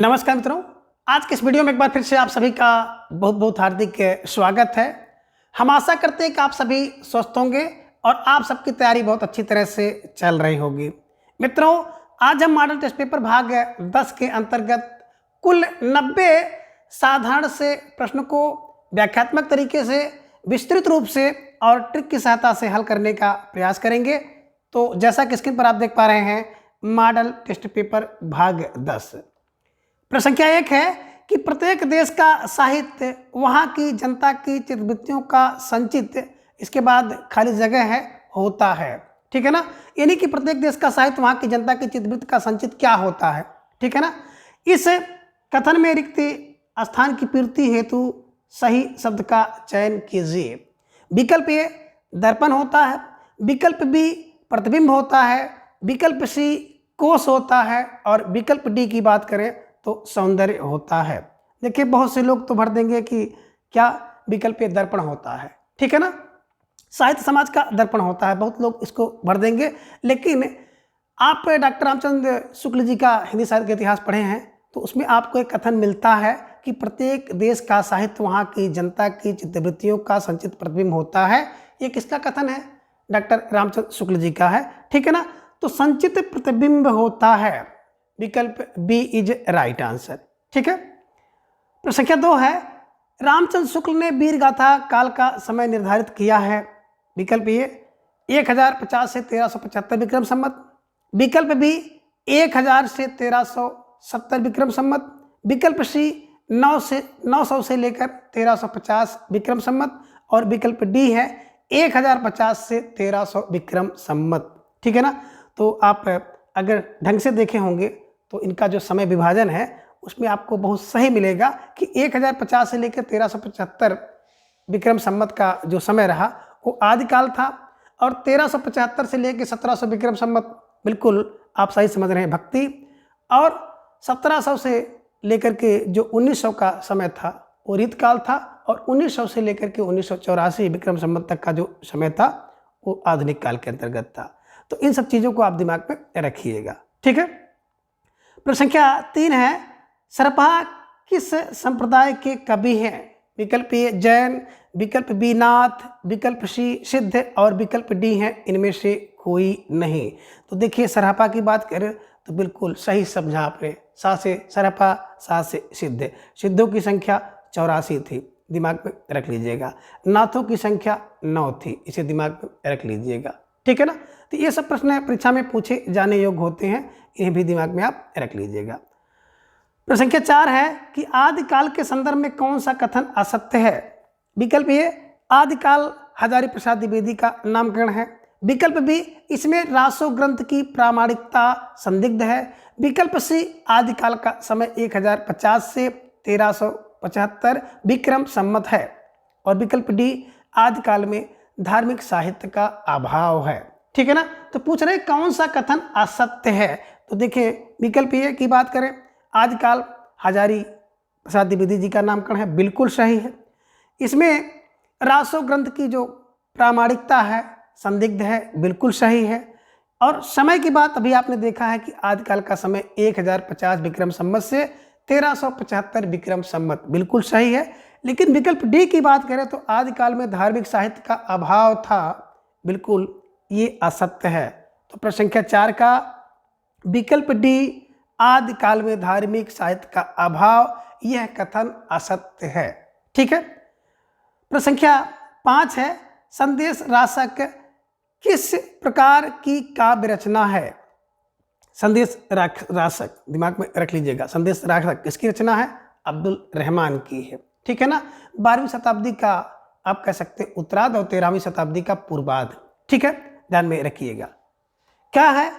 नमस्कार मित्रों, आज के इस वीडियो में एक बार फिर से आप सभी का बहुत बहुत हार्दिक स्वागत है। हम आशा करते हैं कि आप सभी स्वस्थ होंगे और आप सबकी तैयारी बहुत अच्छी तरह से चल रही होगी। मित्रों, आज हम मॉडल टेस्ट पेपर भाग 10 के अंतर्गत कुल 90 साधारण से प्रश्न को व्याख्यात्मक तरीके से विस्तृत रूप से और ट्रिक की सहायता से हल करने का प्रयास करेंगे। तो जैसा कि स्क्रीन पर आप देख पा रहे हैं, मॉडल टेस्ट पेपर भाग 10 प्रश्न संख्या 1 है कि प्रत्येक देश का साहित्य वहाँ की जनता की चित्तवृत्तियों का संचित, इसके बाद खाली जगह है, होता है। ठीक है ना, यानी कि प्रत्येक देश का साहित्य वहाँ की जनता की चित्तवृत्ति का संचित क्या होता है। ठीक है ना, इस कथन में रिक्त स्थान की पूर्ति हेतु सही शब्द का चयन कीजिए। विकल्प ए दर्पण होता है, विकल्प बी प्रतिबिंब होता है, विकल्प सी कोश होता है और विकल्प डी की बात करें तो सौंदर्य होता है। देखिए, बहुत से लोग तो भर देंगे कि क्या विकल्प दर्पण होता है। ठीक है ना, साहित्य समाज का दर्पण होता है, बहुत लोग इसको भर देंगे। लेकिन आप डॉक्टर रामचंद्र शुक्ल जी का हिंदी साहित्य का इतिहास पढ़े हैं तो उसमें आपको एक कथन मिलता है कि प्रत्येक देश का साहित्य वहाँ की जनता की चित्तवृत्तियों का संचित प्रतिबिंब होता है। ये किसका कथन है? डॉक्टर रामचंद्र शुक्ल जी का है। ठीक है ना, तो संचित प्रतिबिंब होता है, विकल्प बी इज राइट आंसर। ठीक है, प्रश्न संख्या 2 है, रामचंद्र शुक्ल ने वीर गाथा काल का समय निर्धारित किया है। विकल्प ए 1050 से 1375 विक्रम संवत, विकल्प बी 1000 से 1370 विक्रम संवत, विकल्प सी 900 से लेकर 1350 विक्रम संवत और विकल्प डी है 1050 से 1300 विक्रम संवत। ठीक है ना, तो आप अगर ढंग से देखे होंगे तो इनका जो समय विभाजन है उसमें आपको बहुत सही मिलेगा कि 1050 से लेकर 1375 विक्रम संवत का जो समय रहा वो आदिकाल था और 1375 से लेकर 1700 विक्रम संवत, बिल्कुल आप सही समझ रहे हैं, भक्ति, और 1700 से लेकर के जो 1900 का समय था वो रीतकाल था और 1900 से लेकर के 1984 विक्रम संवत तक का जो समय था वो आधुनिक काल के अंतर्गत था। तो इन सब चीज़ों को आप दिमाग में रखिएगा। ठीक है, प्रश्न संख्या 3 है, सरपा किस संप्रदाय के कवि हैं? विकल्प ए जैन, विकल्प बी नाथ, विकल्प सी सिद्ध और विकल्प डी है इनमें से कोई नहीं। तो देखिए, सरहपा की बात करें तो बिल्कुल सही समझा आपने, सा से सरहपा, सा से सिद्ध। सिद्धों की संख्या 84 थी, दिमाग में रख लीजिएगा। नाथों की संख्या 9 थी, इसे दिमाग में रख लीजिएगा। ठीक है ना, तो ये सब प्रश्न परीक्षा में पूछे जाने योग्य होते हैं, इन्हें भी दिमाग में आप रख लीजिएगा। प्रश्न संख्या 4 है कि आदिकाल के संदर्भ में कौन सा कथन असत्य है? विकल्प ए आदिकाल हजारी प्रसाद द्विवेदी का नामकरण है, विकल्प बी इसमें रासो ग्रंथ की प्रामाणिकता संदिग्ध है, विकल्प सी आदिकाल का समय 1050 से 1375 विक्रम संवत है और विकल्प डी आदिकाल में धार्मिक साहित्य का अभाव है। ठीक है ना, तो पूछ रहे कौन सा कथन असत्य है। तो देखिए, विकल्प ए की बात करें, आदिकाल हजारी प्रसाद द्विवेदी जी का नामकरण है, बिल्कुल सही है। इसमें रासो ग्रंथ की जो प्रामाणिकता है संदिग्ध है, बिल्कुल सही है। और समय की बात अभी आपने देखा है कि आदिकाल का समय 1050 विक्रम संवत से 1375 विक्रम संवत, बिल्कुल सही है। लेकिन विकल्प डी की बात करें तो आदिकाल में धार्मिक साहित्य का अभाव था, बिल्कुल ये असत्य है। तो प्रश्न संख्या 4 का विकल्प डी आदिकाल में धार्मिक साहित्य का अभाव, यह कथन असत्य है। ठीक है, प्रश्न संख्या 5 है, संदेश रासक किस प्रकार की काव्य रचना है? संदेश रासक दिमाग में रख लीजिएगा, संदेश रासक किसकी रचना है? अब्दुल रहमान की है। ठीक है ना, 12वीं शताब्दी का आप कह सकते हैं उत्तरार्ध और 13वीं शताब्दी का पूर्वार्ध। ठीक है, ध्यान में रखिएगा। क्या है?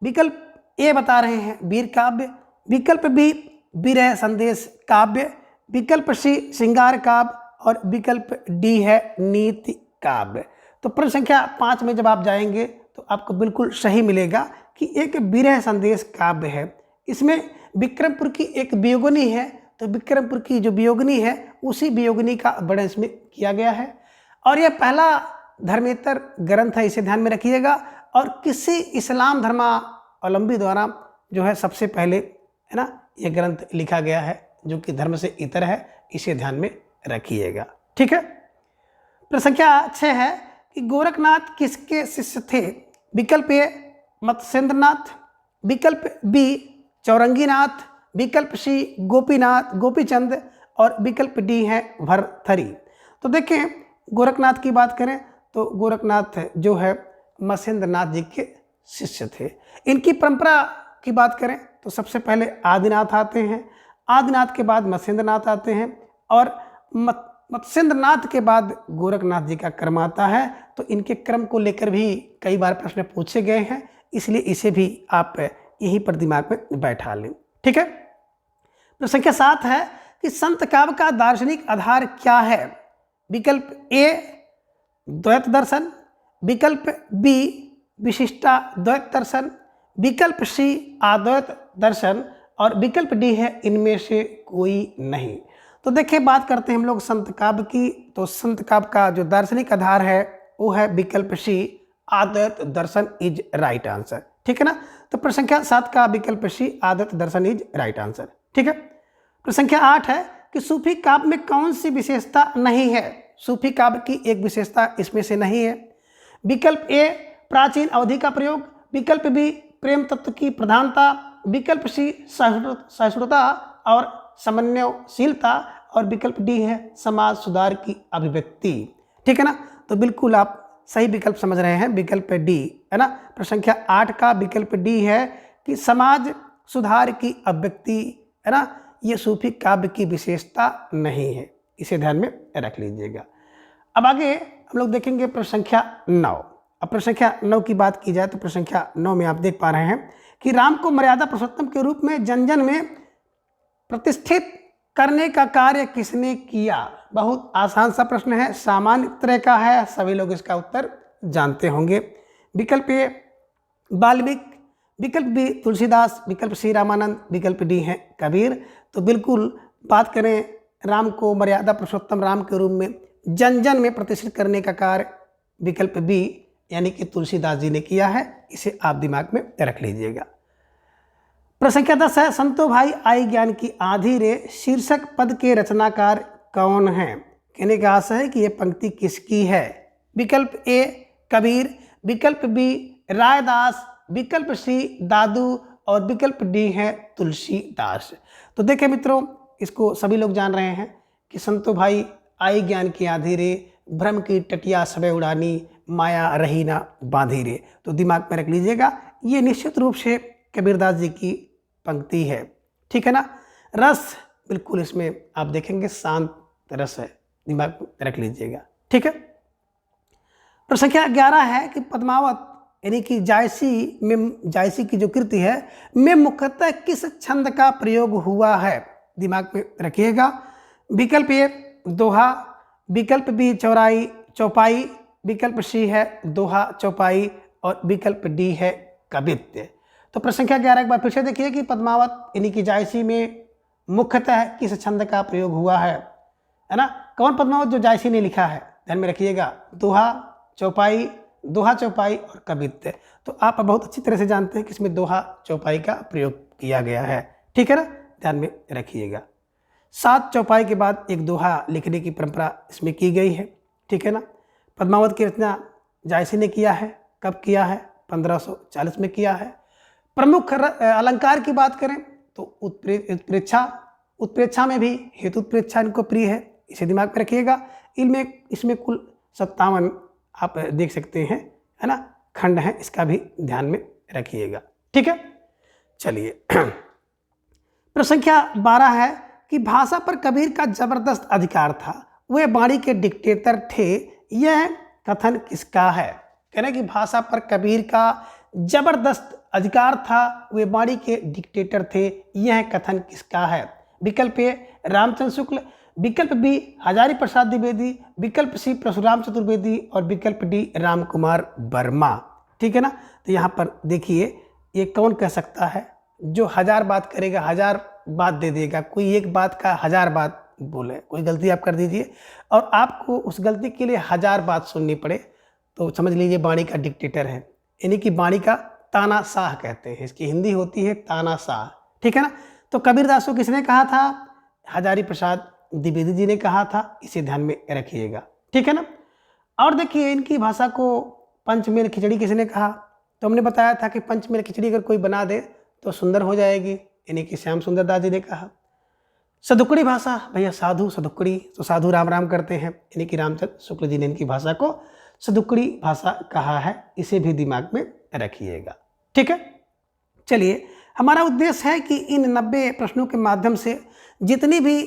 विकल्प ए बता रहे हैं वीर काव्य, विकल्प बी विरह संदेश काव्य, विकल्प सी श्रृंगार काव्य और विकल्प डी है नीति काव्य। तो प्रश्न संख्या 5 में जब आप जाएंगे तो आपको बिल्कुल सही मिलेगा कि एक विरह संदेश काव्य है। इसमें विक्रमपुर की एक वियोगिनी है, तो विक्रमपुर की जो वियोगिनी है उसी वियोगिनी का वर्णन इसमें किया गया है और यह पहला धर्मेतर ग्रंथ है, इसे ध्यान में रखिएगा। और किसी इस्लाम धर्मावलंबी द्वारा जो है सबसे पहले है ना ये ग्रंथ लिखा गया है जो कि धर्म से इतर है, इसे ध्यान में रखिएगा। ठीक है। प्रश्न संख्या 6 है कि गोरखनाथ किसके शिष्य थे? विकल्प ए मत्स्येंद्रनाथ, विकल्प बी चौरंगीनाथ, विकल्प सी गोपीनाथ गोपीचंद और विकल्प डी है भरथरी। तो देखें, गोरखनाथ की बात करें तो गोरखनाथ जो है मत्स्येंद्रनाथ जी के शिष्य थे। इनकी परंपरा की बात करें तो सबसे पहले आदिनाथ आते हैं, आदिनाथ के बाद मत्स्येंद्रनाथ आते हैं और मत्स्येंद्रनाथ के बाद गोरखनाथ जी का क्रम आता है। तो इनके क्रम को लेकर भी कई बार प्रश्न पूछे गए हैं, इसलिए इसे भी आप यहीं पर दिमाग में बैठा लें। ठीक है। तो संख्या 7 है कि संत काव्य का दार्शनिक आधार क्या है? विकल्प ए द्वैत दर्शन, विकल्प बी विशिष्टाद्वैत दर्शन, विकल्प सी अद्वैत दर्शन और विकल्प डी है इनमें से कोई नहीं। तो देखिए, बात करते हैं हम लोग संत काव्य की, तो संत काव्य का जो दार्शनिक आधार है वो है विकल्प सी अद्वैत दर्शन इज राइट आंसर। ठीक है ना। तो प्रश्न संख्या 7 का विकल्प सी अद्वैत दर्शन इज राइट आंसर। ठीक है। प्रश्न संख्या 8 है कि सूफी काव्य में कौन सी विशेषता नहीं है? सूफी काव्य की एक विशेषता इसमें से नहीं है। विकल्प ए प्राचीन अवधि का प्रयोग, विकल्प बी प्रेम तत्व की प्रधानता, विकल्प सी सहिष्णुता और समन्वयशीलता और विकल्प डी है समाज सुधार की अभिव्यक्ति। ठीक है ना। तो बिल्कुल आप सही विकल्प समझ रहे हैं, विकल्प डी है ना। प्रश्न संख्या 8 का विकल्प डी है कि समाज सुधार की अभिव्यक्ति है ना, ये सूफी काव्य की विशेषता नहीं है, इसे ध्यान में रख लीजिएगा। अब आगे हम लोग देखेंगे प्रश्न संख्या 9। अब प्रश्न संख्या 9 की बात की जाए तो प्रश्न संख्या 9 में आप देख पा रहे हैं कि राम को मर्यादा पुरुषोत्तम के रूप में जन जन में प्रतिष्ठित करने का कार्य किसने किया? बहुत आसान सा प्रश्न है, सामान्य तरह का है, सभी लोग इसका उत्तर जानते होंगे। विकल्प ए वाल्मीकि, विकल्प बी तुलसीदास, विकल्प सी रामानंद, विकल्प डी है कबीर। तो बिल्कुल बात करें, राम को मर्यादा पुरुषोत्तम राम के रूप में जन जन में प्रतिष्ठित करने का कार्य विकल्प बी यानी कि तुलसीदास जी ने किया है, इसे आप दिमाग में रख लीजिएगा। प्रश्न संख्या 10 है संतो भाई आई ज्ञान की आधी रे शीर्षक पद के रचनाकार कौन है? कहने का आशा है कि यह पंक्ति किसकी है? विकल्प ए कबीर, विकल्प बी रायदास, विकल्प सी दादू और विकल्प डी है तुलसीदास। तो देखें मित्रों, इसको सभी लोग जान रहे हैं कि संतो भाई आई ज्ञान की आधी रे, भ्रम की टटिया सबे उड़ानी, माया रही ना बांधी रे। तो दिमाग में रख लीजिएगा, ये निश्चित रूप से कबीरदास जी की पंक्ति है। ठीक है ना। रस बिल्कुल इसमें आप देखेंगे शांत रस है, दिमाग में रख लीजिएगा। ठीक है। प्रश्न संख्या 11 है कि पद्मावत यानी कि जायसी की जो कृति है में मुख्यतः किस छंद का प्रयोग हुआ है? दिमाग में रखिएगा। विकल्प ए दोहा, विकल्प बी चौपाई, विकल्प सी है दोहा चौपाई और विकल्प डी है कवित्व। तो प्रश्न संख्या 11 एक बार फिर से देखिए कि पद्मावत यानी कि जायसी में मुख्यतः किस छंद का प्रयोग हुआ है ना। कौन पद्मावत जो जायसी ने लिखा है? ध्यान में रखिएगा, दोहा चौपाई और कवित्व। तो आप बहुत अच्छी तरह से जानते हैं कि इसमें दोहा चौपाई का प्रयोग किया गया है। ठीक है ना, ध्यान में रखिएगा। 7 चौपाई के बाद एक दोहा लिखने की परंपरा इसमें की गई है। ठीक है ना। पद्मावत की रचना जायसी ने किया है। कब किया है? 1540 में किया है। प्रमुख अलंकार की बात करें तो उत्प्रेक्षा में भी हेतु उत्प्रेक्षा इनको प्रिय है, इसे दिमाग में रखिएगा। इसमें कुल 57 आप देख सकते हैं है ना खंड हैं, इसका भी ध्यान में रखिएगा। ठीक है। चलिए प्रश्न संख्या 12 है कि भाषा पर कबीर का जबरदस्त अधिकार था, वे वाणी के डिक्टेटर थे, यह कथन किसका है? कहना कि भाषा पर कबीर का जबरदस्त अधिकार था, वे वाणी के डिक्टेटर थे, यह कथन किसका है? विकल्प ए रामचंद्र शुक्ल, विकल्प बी हजारी प्रसाद द्विवेदी, विकल्प सी परशुराम चतुर्वेदी और विकल्प डी राम कुमार वर्मा। ठीक है ना। तो यहाँ पर देखिए, ये कौन कह सकता है जो 1000 बात करेगा 1000 बात दे देगा, कोई एक बात का 1000 बात बोले, कोई गलती आप कर दीजिए और आपको उस गलती के लिए 1000 बात सुननी पड़े तो समझ लीजिए वाणी का डिक्टेटर है, यानी कि वाणी का तानाशाह कहते हैं, इसकी हिंदी होती है तानाशाह। ठीक है ना। तो कबीरदास को किसने कहा था? हजारी प्रसाद द्विवेदी जी ने कहा था। इसे ध्यान में रखिएगा, ठीक है ना। और देखिए इनकी भाषा को पंचमेल खिचड़ी किसने कहा? तो हमने बताया था कि पंचमेल खिचड़ी अगर कोई बना दे तो सुंदर हो जाएगी, यानी कि श्याम सुंदर दास जी ने कहा। सदुकड़ी भाषा, भैया साधु सदुकड़ी, तो साधु राम राम करते हैं, यानी कि रामचंद्र शुक्ल जी ने इनकी भाषा को सदुकड़ी भाषा कहा है। इसे भी दिमाग में रखिएगा, ठीक है। चलिए, हमारा उद्देश्य है कि इन 90 प्रश्नों के माध्यम से जितनी भी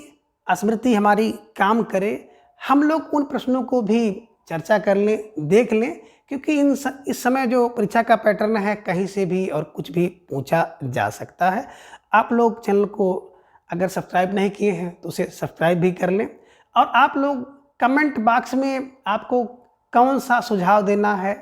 स्मृति हमारी काम करे, हम लोग उन प्रश्नों को भी चर्चा कर लें, देख लें, क्योंकि इस समय जो परीक्षा का पैटर्न है कहीं से भी और कुछ भी पूछा जा सकता है। आप लोग चैनल को अगर सब्सक्राइब नहीं किए हैं तो उसे सब्सक्राइब भी कर लें, और आप लोग कमेंट बॉक्स में आपको कौन सा सुझाव देना है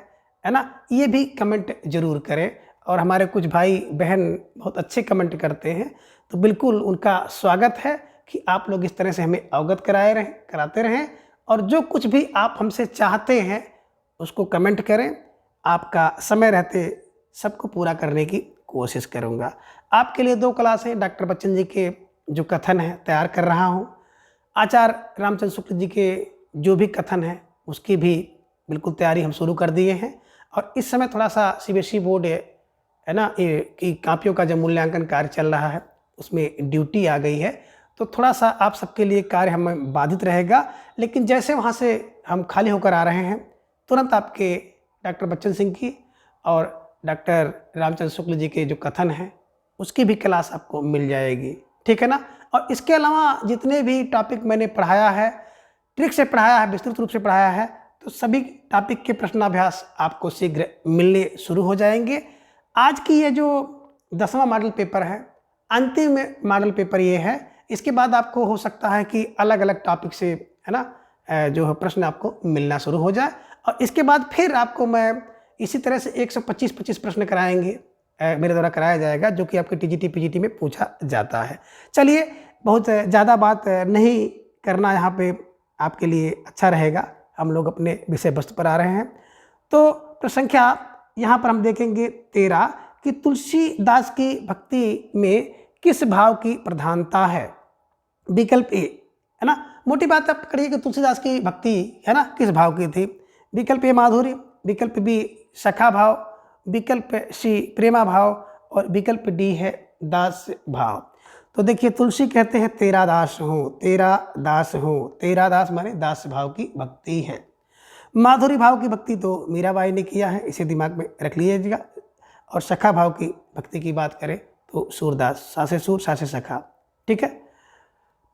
ना, ये भी कमेंट जरूर करें। और हमारे कुछ भाई बहन बहुत अच्छे कमेंट करते हैं, तो बिल्कुल उनका स्वागत है कि आप लोग इस तरह से हमें अवगत कराते रहें, और जो कुछ भी आप हमसे चाहते हैं उसको कमेंट करें। आपका समय रहते सबको पूरा करने की कोशिश करूँगा। आपके लिए 2 क्लासें डॉक्टर बच्चन जी के जो कथन है तैयार कर रहा हूँ, आचार्य रामचंद्र शुक्ल जी के जो भी कथन है उसकी भी बिल्कुल तैयारी हम शुरू कर दिए हैं। और इस समय थोड़ा सा सीबीएसई बोर्ड है ना की कापियों का जो मूल्यांकन कार्य चल रहा है उसमें ड्यूटी आ गई है, तो थोड़ा सा आप सबके लिए कार्य हमें बाधित रहेगा। लेकिन जैसे वहाँ से हम खाली होकर आ रहे हैं, तुरंत आपके डॉक्टर बच्चन सिंह की और डॉक्टर रामचंद्र शुक्ल जी के जो कथन हैं उसकी भी क्लास आपको मिल जाएगी, ठीक है ना। और इसके अलावा जितने भी टॉपिक मैंने पढ़ाया है, ट्रिक से पढ़ाया है, विस्तृत रूप से पढ़ाया है, तो सभी टॉपिक के प्रश्नाभ्यास आपको शीघ्र मिलने शुरू हो जाएंगे। आज की ये जो 10वां मॉडल पेपर है, अंतिम मॉडल पेपर ये है। इसके बाद आपको हो सकता है कि अलग अलग टॉपिक से है ना जो प्रश्न आपको मिलना शुरू हो जाए, और इसके बाद फिर आपको मैं इसी तरह से 125 प्रश्न कराएंगे, मेरे द्वारा कराया जाएगा, जो कि आपके टीजीटी पीजीटी में पूछा जाता है। चलिए, बहुत ज़्यादा बात नहीं करना यहाँ पे आपके लिए अच्छा रहेगा, हम लोग अपने विषय वस्तु पर आ रहे हैं। तो प्रश्न संख्या यहाँ पर हम देखेंगे 13 कि तुलसीदास की भक्ति में किस भाव की प्रधानता है? विकल्प ए, है ना, मोटी बात आप करिए कि तुलसीदास की भक्ति है ना किस भाव की थी। विकल्प ए माधुर्य, विकल्प बी सखा भाव, विकल्प सी प्रेमा भाव, और विकल्प डी है दास भाव। तो देखिए, तुलसी कहते हैं तेरा दास हूँ, तेरा दास हूँ, तेरा दास माने दास भाव की भक्ति है। माधुरी भाव की भक्ति तो मीराबाई ने किया है, इसे दिमाग में रख लीजिएगा। और सखा भाव की भक्ति की बात करें तो सूरदास, सासे सूर सासे सखा, ठीक है।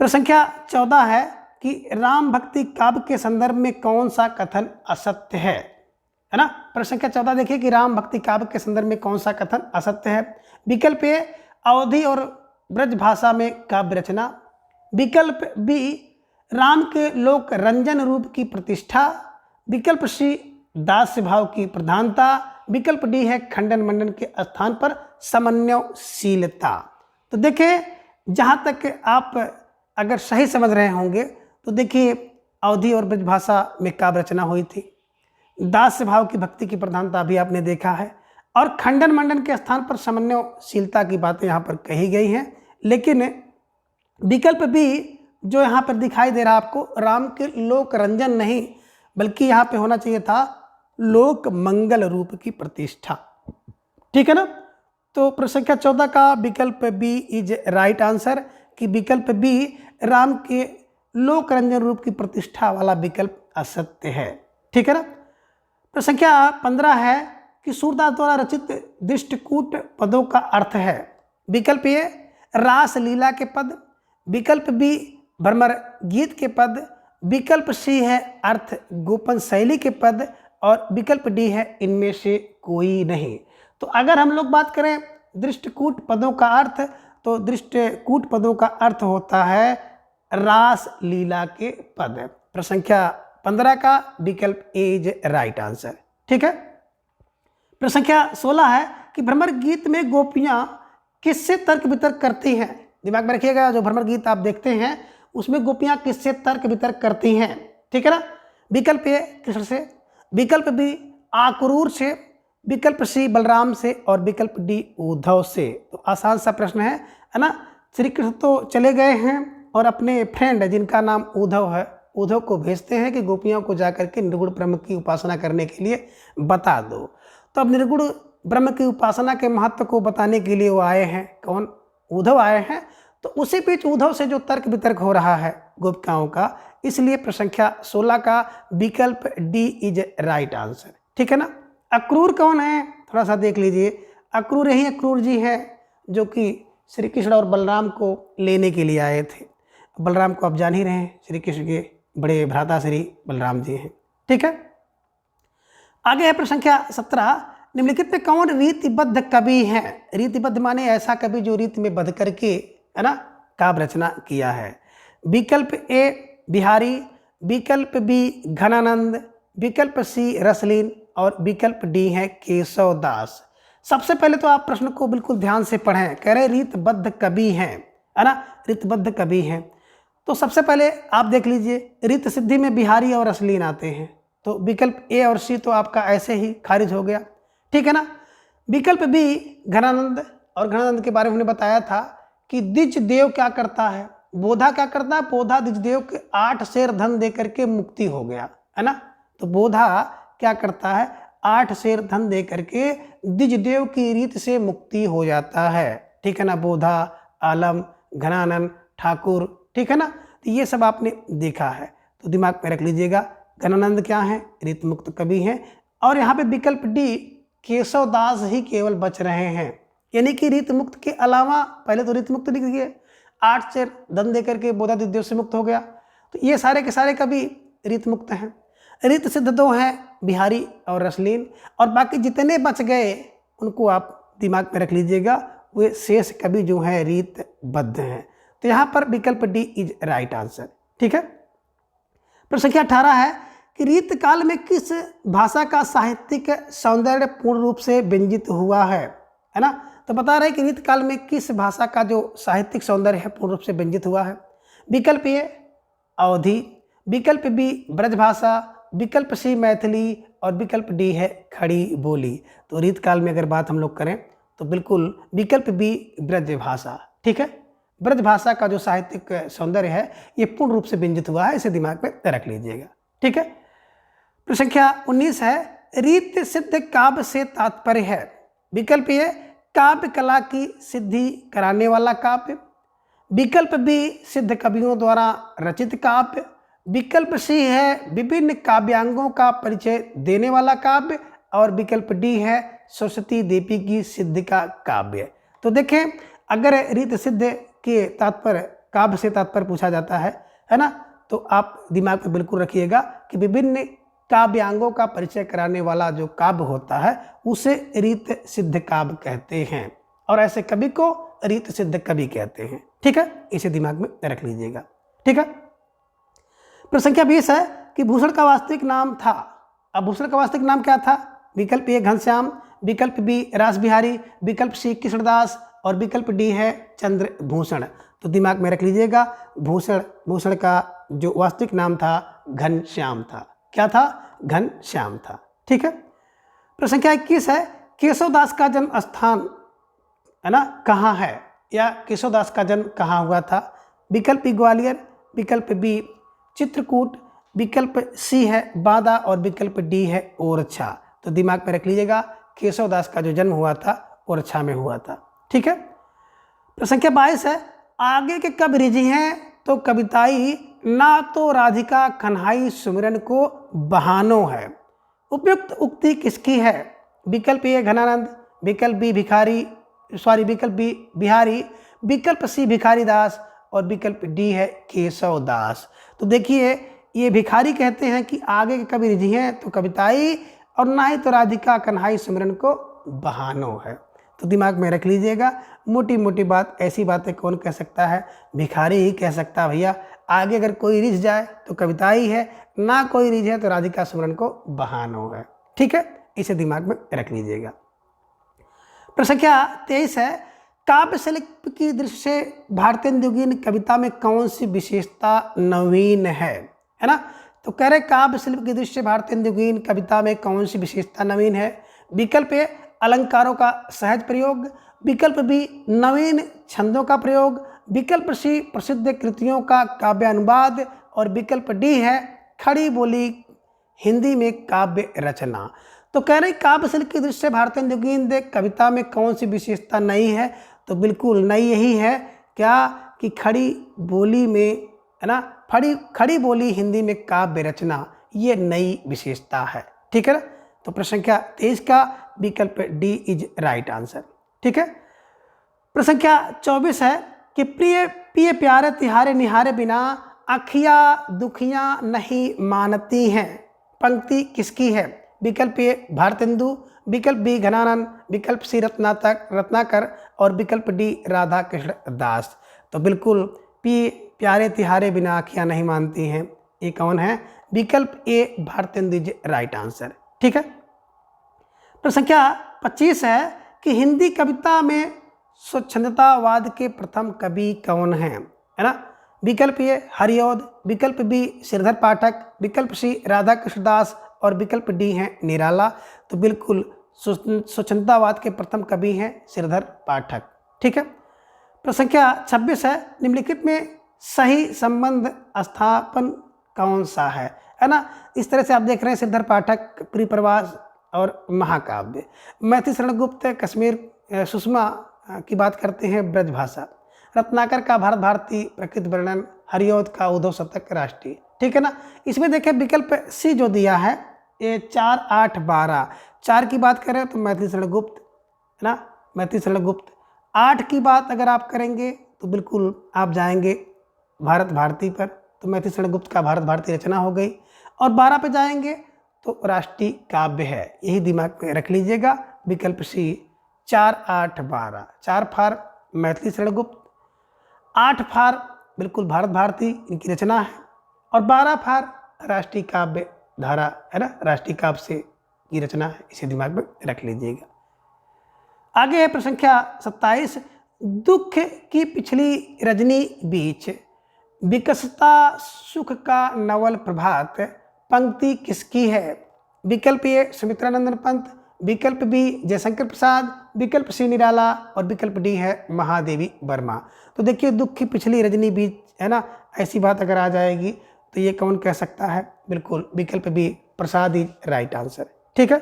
प्रश्न संख्या 14 है कि राम भक्ति काव्य के संदर्भ में कौन सा कथन असत्य है ना। प्रश्न संख्या 14 देखिए कि राम भक्ति काव्य के संदर्भ में कौन सा कथन असत्य है। विकल्प ए अवधि और ब्रज भाषा में काव्य रचना, विकल्प बी राम के लोक रंजन रूप की प्रतिष्ठा, विकल्प सी दास्य भाव की प्रधानता, विकल्प डी है खंडन मंडन के स्थान पर समन्वयशीलता। तो देखिए, जहाँ तक आप अगर सही समझ रहे होंगे तो देखिए, अवधि और ब्रज भाषा में काव्य रचना हुई थी, दास्य भाव की भक्ति की प्रधानता भी आपने देखा है, और खंडन मंडन के स्थान पर समन्वयशीलता की बातें यहाँ पर कही गई हैं। लेकिन विकल्प बी जो यहाँ पर दिखाई दे रहा आपको, राम के लोक रंजन नहीं, बल्कि यहाँ पे होना चाहिए था लोक मंगल रूप की प्रतिष्ठा, ठीक है ना। तो प्रश्न संख्या 14 का विकल्प बी इज राइट आंसर, कि विकल्प बी राम के लोक रंजन रूप की प्रतिष्ठा वाला विकल्प असत्य है, ठीक है ना। प्रश्न संख्या 15 है कि सूरदास द्वारा रचित दृष्टकूट पदों का अर्थ है। विकल्प ए रास लीला के पद, विकल्प बी भ्रमर गीत के पद, विकल्प सी है अर्थ गोपन शैली के पद, और विकल्प डी है इनमें से कोई नहीं। तो अगर हम लोग बात करें दृष्टकूट पदों का अर्थ, तो दृष्टकूट पदों का अर्थ होता है रास लीला के पद। प्रश्न संख्या 15 का विकल्प ए इज राइट आंसर, ठीक है। प्रश्न संख्या 16 है कि भ्रमर गीत में गोपियां किससे तर्क वितर्क करती हैं। दिमाग में रखिएगा, जो भ्रमर गीत आप देखते हैं उसमें गोपियां किससे तर्क वितर्क करती हैं, ठीक है ना। विकल्प ए कृष्ण से, विकल्प बी आक्रूर से, विकल्प सी बलराम से, और विकल्प डी उद्धव से। तो आसान सा प्रश्न है ना, श्री कृष्ण तो चले गए हैं और अपने फ्रेंड जिनका नाम उद्धव है, उद्धव को भेजते हैं कि गोपियों को जाकर के निर्गुण ब्रह्म की उपासना करने के लिए बता दो। तो अब निर्गुण ब्रह्म की उपासना के महत्व को बताने के लिए वो आए हैं। कौन? उद्धव आए हैं। तो उसी बीच उद्धव से जो तर्क वितर्क हो रहा है गोपिकाओं का, इसलिए प्रसंख्या 16 का विकल्प डी इज राइट आंसर। ठीक है ना। अक्रूर कौन है? थोड़ा सा देख लीजिए। अक्रूर यही अक्रूर जी हैं जो कि श्री कृष्ण और बलराम को लेने के लिए आए थे। बलराम को आप जान ही रहे हैं, श्री कृष्ण के बड़े भ्राता श्री बलराम जी हैं। ठीक है। आगे है प्रश्न संख्या 17, निम्नलिखित में कौन रीतिबद्ध कवि है? रीतिबद्ध माने ऐसा कवि जो रीति में बद्ध करके, है ना, काव्य रचना किया है। विकल्प ए बिहारी, विकल्प बी घनानंद, विकल्प सी रसलीन और विकल्प डी है केशव दास। सबसे पहले तो आप प्रश्न को बिल्कुल ध्यान से पढ़ें। कह रहे रीतबद्ध कवि हैं, है ना, रीतबद्ध कवि हैं। तो सबसे पहले आप देख लीजिए, रीत सिद्धि में बिहारी और रसलीन आते हैं। तो विकल्प ए और सी तो आपका ऐसे ही खारिज हो गया। ठीक है ना। विकल्प बी घनानंद, और घनानंद के बारे में हमने बताया था कि द्विज देव क्या करता है, बोधा क्या करता है, बोधा द्विज देव के 8 शेर धन दे करके मुक्ति हो गया, है ना। तो बोधा क्या करता है, 8 शेर धन दे करके द्विज देव की रीत से मुक्ति हो जाता है। ठीक है ना। बोधा, आलम, घनानंद, ठाकुर, ठीक है ना। तो ये सब आपने देखा है, तो दिमाग में रख लीजिएगा। घनानंद क्या है? रीत मुक्त कवि हैं। और यहाँ पे विकल्प डी केशव दास ही केवल बच रहे हैं, यानी कि रीत मुक्त के अलावा, पहले तो रीत मुक्त लिख दिए, 8 शेर धन दे करके बोधा द्विज देव से मुक्त हो गया। तो ये सारे के सारे कवि रीत मुक्त हैं। रीत सिद्ध 2 हैं, बिहारी और रसलीन, और बाकी जितने बच गए उनको आप दिमाग में रख लीजिएगा, वे शेष कवि जो हैं रीतबद्ध हैं। तो यहाँ पर विकल्प डी इज राइट आंसर। ठीक है। प्रश्न संख्या 18 है कि रीत काल में किस भाषा का साहित्यिक सौंदर्य पूर्ण रूप से व्यंजित हुआ है ना। तो बता रहे हैं कि रीत काल में किस भाषा का जो साहित्यिक सौंदर्य है पूर्ण रूप से व्यंजित हुआ है। विकल्प ए अवधी, विकल्प बी ब्रजभाषा, विकल्प सी मैथिली और विकल्प डी है खड़ी बोली। तो रीत काल में अगर बात हम लोग करें तो बिल्कुल विकल्प बी ब्रजभाषा। ठीक है। ब्रजभाषा का जो साहित्यिक सौंदर्य है ये पूर्ण रूप से व्यंजित हुआ है, इसे दिमाग में रख लीजिएगा। ठीक है। प्रश्न संख्या 19 है, रीत सिद्ध काव्य से तात्पर्य है। विकल्प ए काव्य कला की सिद्धि कराने वाला काव्य, विकल्प बी सिद्ध कवियों द्वारा रचित काव्य, विकल्प सी है विभिन्न काव्यांगों का परिचय देने वाला काव्य, और विकल्प डी है सरस्वती देवी की सिद्धि का काव्य। तो देखें, अगर रीत सिद्ध के तात्पर्य काव्य से तात्पर्य पूछा जाता है ना, तो आप दिमाग में बिल्कुल रखिएगा कि विभिन्न काव्यांगों का परिचय कराने वाला जो काव्य होता है उसे रीत सिद्ध काव्य कहते हैं, और ऐसे कवि को रीत सिद्ध कवि कहते हैं। ठीक है, इसे दिमाग में रख लीजिएगा। ठीक है। प्रश्न संख्या 20 है कि भूषण का वास्तविक नाम था। अब भूषण का वास्तविक नाम क्या था? विकल्प ए घनश्याम, विकल्प बी रासबिहारी, विकल्प सी कृष्णदास और विकल्प डी है चंद्रभूषण। तो दिमाग में रख लीजिएगा, भूषण का जो वास्तविक नाम था घनश्याम था। क्या था? घनश्याम था। ठीक है। प्रश्न संख्या 21 है, केशवदास का जन्म स्थान, है ना, कहाँ है, या केशवदास का जन्म कहाँ हुआ था? विकल्प बी ग्वालियर, विकल्प बी चित्रकूट, विकल्प सी है बांदा और विकल्प डी है ओरछा। तो दिमाग में रख लीजिएगा, केशवदास का जो जन्म हुआ था ओरछा में हुआ था। ठीक है। प्रश्न संख्या 22 है, आगे के कवि रिझी हैं तो कविताई ना तो राधिका कन्हाई सुमिरन को बहानो है। उपयुक्त उक्ति किसकी है? विकल्प ए घनानंद, विकल्प बी विकल्प बी बिहारी, विकल्प सी भिखारी दास और विकल्प डी है केशव दास। तो देखिए, ये भिखारी कहते हैं कि आगे के कवि रिझी हैं तो कविताई, और ना ही तो राधिका कन्हाई सुमिरन को बहानो है। तो दिमाग में रख लीजिएगा, मोटी मोटी बात, ऐसी बातें कौन कह सकता है? भिखारी ही कह सकता है भैया। आगे अगर कोई रिझ जाए तो कविताई है, ना कोई रिझ है तो राधिका सुमिरन को बहानो है। ठीक है, इसे दिमाग में रख लीजिएगा। प्रश्न संख्या 23 है, काव्य शिल्प की दृष्टि से भारतेंदुगीन कविता में कौन सी विशेषता नवीन है ना। तो कह रहे काव्य शिल्प की दृष्टि से भारतेंदुगीन कविता में कौन सी विशेषता नवीन है? विकल्प ए अलंकारों का सहज प्रयोग, विकल्प बी नवीन छंदों का प्रयोग, विकल्प सी प्रसिद्ध कृतियों का काव्य अनुवाद और विकल्प डी है खड़ी बोली हिंदी में काव्य रचना। तो कह रहे काव्य शैली की दृष्टि से भारतेंदु जोगींद्र कविता में कौन सी विशेषता नई है? तो बिल्कुल नई यही है क्या कि खड़ी बोली में, है ना, खड़ी बोली हिंदी में काव्य रचना, ये नई विशेषता है। ठीक है ना। तो प्रश्न संख्या 23 का विकल्प डी इज राइट आंसर। ठीक है। प्रश्न संख्या 24 है कि प्रिय प्रिय प्यारे तिहारे निहारे बिना अखिया दुखियां नहीं मानती हैं, पंक्ति किसकी है? विकल्प ए भारतेंदु, विकल्प बी घनानंद, विकल्प सी रत्नाकर और विकल्प डी राधा कृष्ण दास। तो बिल्कुल प्यारे तिहारे बिना अखियां नहीं मानती हैं, ये कौन है? विकल्प ए भारतेंदु इज राइट आंसर। ठीक है। प्रश्न संख्या 25 है कि हिंदी कविता में स्वच्छंदतावाद के प्रथम कवि कौन है ना? विकल्प ए हरिऔध, विकल्प बी श्रीधर पाठक, विकल्प सी राधा कृष्णदास और विकल्प डी है निराला। तो बिल्कुल स्वच्छंदतावाद के प्रथम कवि हैं श्रीधर पाठक। ठीक है। प्रश्न संख्या 26 है निम्नलिखित में सही संबंध स्थापन कौन सा है ना? इस तरह से आप देख रहे हैं श्रीधर पाठक, प्रियप्रवास और महाकाव्य। मैथिली शरण गुप्त कश्मीर सुषमा की बात करते हैं ब्रजभाषा, रत्नाकर का भारत भारती प्रकृति वर्णन, हरिऔध का उद्धव शतक राष्ट्रीय। ठीक है ना। इसमें देखें विकल्प सी जो दिया है ये 4, 8, 12, 4 की बात करें तो मैथिली शरण गुप्त, है ना, मैथिली शरण गुप्त। 8 की बात अगर आप करेंगे तो बिल्कुल आप जाएंगे भारत भारती पर, तो मैथिली शरण गुप्त का भारत भारती रचना हो गई। और 12 पे जाएंगे तो राष्ट्रीय काव्य है, यही दिमाग में रख लीजिएगा। विकल्प सी 4, 8, 12, 4 फार मैथिली शरण गुप्त, 8 फार बिल्कुल भारत भारती इनकी रचना है और 12 फार राष्ट्रीय काव्य धारा, है ना, राष्ट्रीय काव्य से की रचना है, इसे दिमाग में रख लीजिएगा। आगे है प्रश्न संख्या 27, दुख की पिछली रजनी बीच विकसता सुख का नवल प्रभात, पंक्ति किसकी है? विकल्प ए सुमित्रानंदन पंत, विकल्प बी जयशंकर प्रसाद, विकल्प सी निराला और विकल्प डी है महादेवी वर्मा। तो देखिए दुख की पिछली रजनी बीच, है ना, ऐसी बात अगर आ जाएगी तो ये कौन कह सकता है? बिल्कुल विकल्प B Prasad is right answer. ठीक है।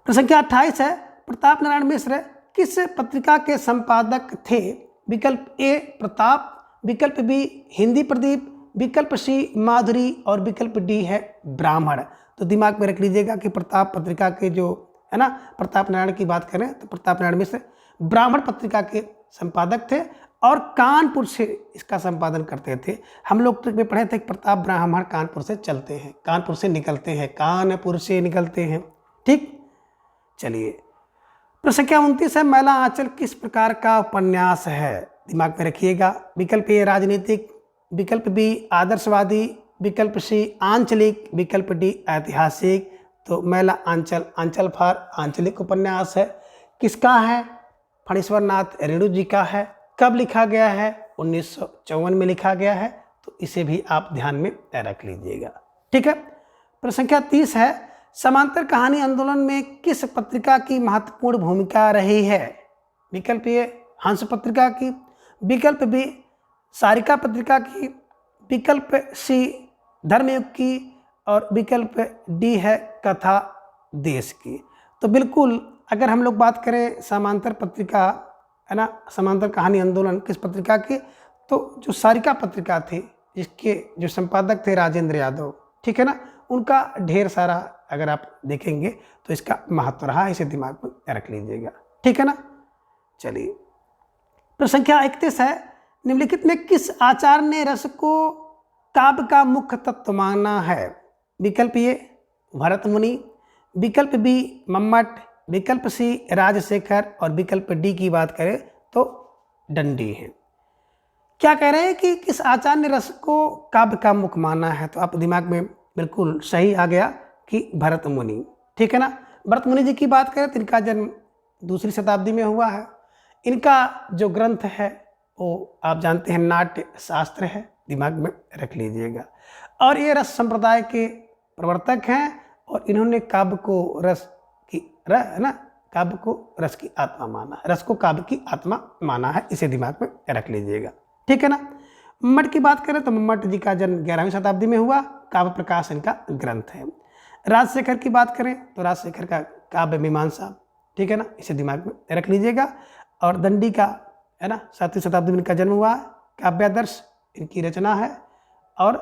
प्रश्न संख्या 28 है प्रताप नारायण मिश्र किस पत्रिका के संपादक थे? विकल्प ए प्रताप, विकल्प बी हिंदी प्रदीप, विकल्प सी माधुरी और विकल्प डी है ब्राह्मण। तो दिमाग में रख लीजिएगा कि प्रताप पत्रिका के जो, है ना, प्रताप नारायण की बात करें तो प्रताप नारायण मिश्र ब्राह्मण पत्रिका के संपादक थे और कानपुर से इसका संपादन करते थे। हम लोग में पढ़े थे प्रताप ब्राह्मण कानपुर से चलते हैं, कानपुर से निकलते हैं, कानपुर से निकलते हैं। ठीक। चलिए प्रश्न संख्या 29 है मैला आंचल किस प्रकार का उपन्यास है? दिमाग में रखिएगा। विकल्प ए राजनीतिक, विकल्प बी आदर्शवादी, विकल्प सी आंचलिक, विकल्प डी ऐतिहासिक। तो मैला आंचल, आंचल फार आंचलिक उपन्यास है। किसका है? फणीश्वर नाथ रेणु जी का है। कब लिखा गया है? 1954 में लिखा गया है। तो इसे भी आप ध्यान में रख लीजिएगा। ठीक है। प्रश्न संख्या 30 है समांतर कहानी आंदोलन में किस पत्रिका की महत्वपूर्ण भूमिका रही है? विकल्प ए हंस पत्रिका की, विकल्प बी सारिका पत्रिका की, विकल्प सी धर्मयुग की और विकल्प डी है कथा देश की। तो बिल्कुल अगर हम लोग बात करें समांतर पत्रिका, है ना, समांतर कहानी आंदोलन किस पत्रिका की, तो जो सारिका पत्रिका थी जिसके जो संपादक थे राजेंद्र यादव, ठीक है ना, उनका ढेर सारा अगर आप देखेंगे तो इसका महत्व रहा, इसे दिमाग में रख लीजिएगा। ठीक है ना। चलिए प्रश्न संख्या 31 है निम्नलिखित में किस आचार्य ने रस को काव्य का मुख्य तत्व माना है? विकल्प ए भरत मुनि, विकल्प बी मम्मट, विकल्प सी राजशेखर और विकल्प डी की बात करें तो डंडी है। क्या कह रहे हैं कि किस आचार्य ने रस को काव्य का मुख्य माना है? तो आप दिमाग में बिल्कुल सही आ गया कि भरत मुनि। ठीक है ना। भरत मुनि जी की बात करें तो इनका जन्म 2री शताब्दी में हुआ है। इनका जो ग्रंथ है वो आप जानते हैं नाट्य शास्त्र है, दिमाग में रख लीजिएगा। और ये रस संप्रदाय के प्रवर्तक हैं और इन्होंने काव्य को रस की, है ना, काव्य को रस की आत्मा माना, रस को काव्य की आत्मा माना है, इसे दिमाग में रख लीजिएगा, ठीक है ना। मम्मट की बात करें तो मम्मट जी का जन्म 11वीं शताब्दी में हुआ, काव्य प्रकाश इनका ग्रंथ है। राजशेखर की बात करें तो राजशेखर का काव्य मीमांसा, ठीक है ना, इसे दिमाग में रख लीजिएगा। और दंडी का है ना 7वीं शताब्दी में इनका जन्म हुआ है, काव्यादर्श इनकी रचना है। और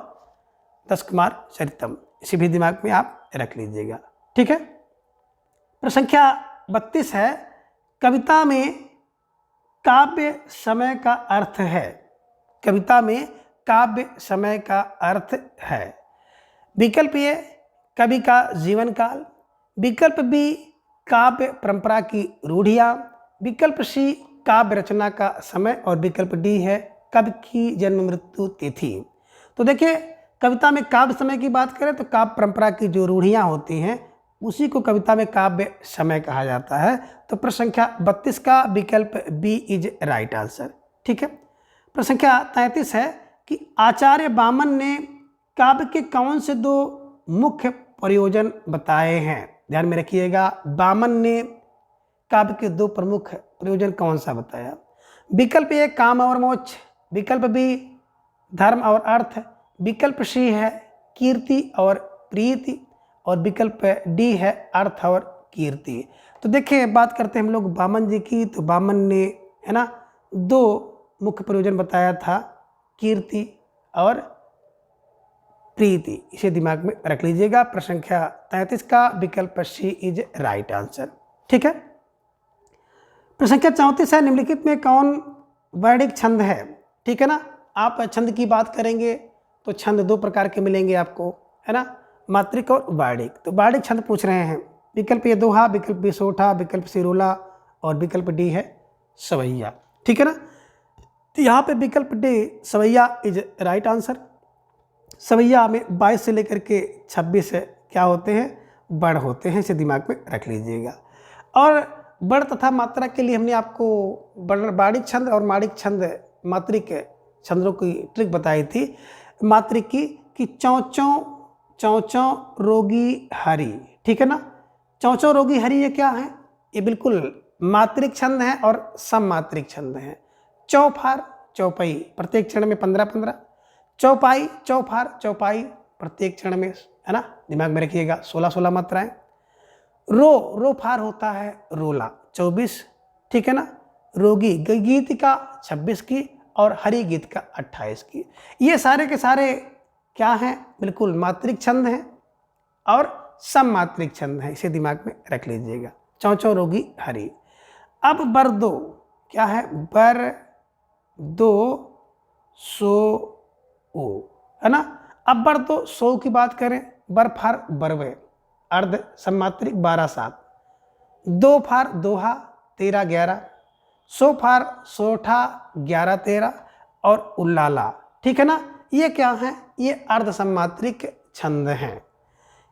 10 कुमार चरितम, इसे भी दिमाग में आप रख लीजिएगा, ठीक है। प्रश्न संख्या 32 है, कविता में काव्य समय का अर्थ है। कविता में काव्य समय का अर्थ है। विकल्प ए कवि का जीवन काल, विकल्प बी काव्य परंपरा की रूढ़ियाँ, विकल्प सी काव्य रचना का समय और विकल्प डी है कवि की जन्म मृत्यु तिथि। तो देखिए कविता में काव्य समय की बात करें तो काव्य परंपरा की जो रूढ़ियाँ होती हैं उसी को कविता में काव्य समय कहा जाता है। तो प्रश्न संख्या 32 का विकल्प बी इज राइट आंसर, ठीक है। प्रश्न संख्या 33 है कि आचार्य वामन ने काव्य के कौन से 2 मुख्य प्रयोजन बताए हैं। ध्यान में रखिएगा, वामन ने काव्य के 2 प्रमुख प्रयोजन कौन सा बताया। विकल्प ए काम और मोक्ष, विकल्प बी धर्म और अर्थ, विकल्प सी है कीर्ति और प्रीति और विकल्प डी है अर्थ और कीर्ति। तो देखिए बात करते हैं हम लोग वामन जी की, तो वामन ने है ना 2 मुख्य प्रयोजन बताया था, कीर्ति और प्रीति, इसे दिमाग में रख लीजिएगा। प्रश्न संख्या 33 का विकल्प सी इज राइट आंसर, ठीक है। प्रश्न संख्या 34 है, निम्नलिखित में कौन वैदिक छंद है, ठीक है ना। आप छंद की बात करेंगे तो छंद 2 प्रकार के मिलेंगे आपको, है ना, मात्रिक और वैदिक। तो वैदिक छंद पूछ रहे हैं, विकल्प ए दोहा, विकल्प बी सोठा, विकल्प सी रोला और विकल्प डी है सवैया, ठीक है ना। तो यहाँ पे विकल्प डी सवैया इज राइट आंसर। सवैया में 22 से लेकर के 26 क्या होते हैं, बड़ होते हैं, इसे दिमाग में रख लीजिएगा। और बड़ तथा मात्रा के लिए हमने आपको वैदिक छंद और माणिक छंद मात्रिक छंदों की ट्रिक बताई थी। मात्रिक की कि चौचौ रोगी हरी, ठीक है ना। चौचौ रोगी हरी ये क्या है, ये बिल्कुल मात्रिक छंद है और सममात्रिक छंद है। चौफार चौपाई प्रत्येक क्षण में 15-15, चौपाई चौफार चौपाई प्रत्येक क्षण में, है ना, दिमाग में रखिएगा 16-16 मात्राएं। रो फार होता है रोला 24, ठीक है ना। रोगी गीत का 26 की और हरि गीत का 28 की। ये सारे के सारे क्या हैं, बिल्कुल मात्रिक छंद हैं और सममात्रिक छंद हैं, इसे दिमाग में रख लीजिएगा। चौचौ रोगी हरि। अब बर दो क्या है, बर दो सो ओ, है ना। अब बर दो सो की बात करें, बर फार बरवे अर्ध सममात्रिक 12-7, दो फार दोहा 13-11, सो फार सोठा 11-13 और उल्लाला, ठीक है ना। ये क्या है, ये अर्ध सममात्रिक छंद हैं।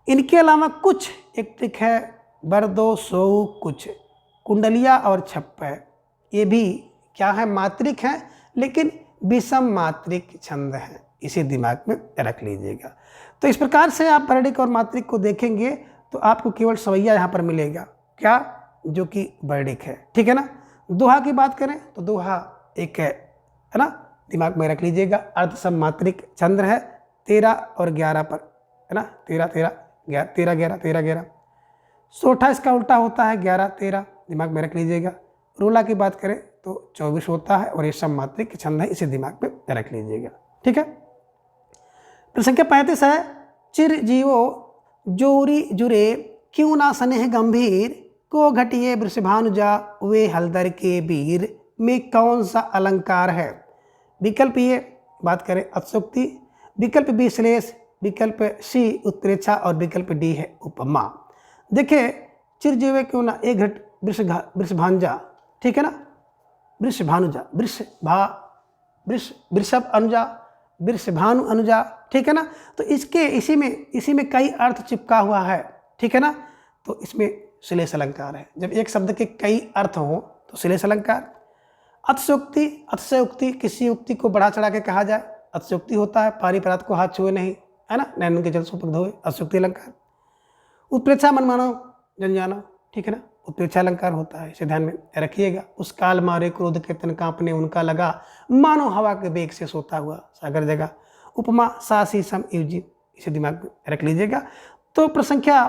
इनके अलावा कुछ एक ट्रिक है, बरदो सो कुछ, कुंडलिया और छप्पे, ये भी क्या है, मात्रिक है लेकिन विषम मात्रिक छंद हैं, इसे दिमाग में रख लीजिएगा। तो इस प्रकार से आप वर्णिक और मात्रिक को देखेंगे तो आपको केवल सवैया यहाँ पर मिलेगा, क्या, जो कि वर्णिक है, ठीक है ना। दोहा की बात करें तो दोहा एक है ना, दिमाग में रख लीजिएगा, अर्ध सममात्रिक छंद है 13 और 11 पर, है ना, 13-11। सोठा इसका उल्टा होता है 11-13, दिमाग में रख लीजिएगा। रोला की बात करें तो 24 होता है और ये सममात्रिक छंद है, इसे दिमाग में रख लीजिएगा, ठीक है। प्रश्न संख्या 35 है, चिर जीवो जोरी जुरे क्यों ना स्नेह गंभीर को घटिए वृषभानुजा वे हलदर के वीर में कौन सा अलंकार है। विकल्प ए बात करें अतिशयोक्ति, विकल्प बी श्लेष, विकल्प सी उत्प्रेक्षा और विकल्प डी है उपमा। देखिए चिरजीवे क्यों ना एक घट वृषभानुजा, ठीक है ना, वृषभानुजा वृषभ अनुजा वृषभानु अनुजा, ठीक है ना। तो इसके इसी में कई अर्थ चिपका हुआ है, ठीक है ना। तो इसमें श्लेष अलंकार है, जब एक शब्द के कई अर्थ हो तो श्लेष अलंकार। अतिशयोक्ति किसी युक्ति को बढ़ा चढ़ा के कहा जाए, अतिशयोक्ति होता है पारी परात को हाथ छुए नहीं, है ना, नैनन के जल सुपक धोए, अतिशयोक्ति अलंकार। उत्प्रेक्षा मन मानो जन जानो, ठीक है ना, उत्प्रेक्षा अलंकार होता है, इसे ध्यान में रखिएगा। उस काल मारे क्रोध के तन कांपने उनका लगा, मानो हवा के वेग से सोता हुआ सागर जगा। उपमा सा सी सम युजी, इसे दिमाग में रख लीजिएगा। तो प्रश्न संख्या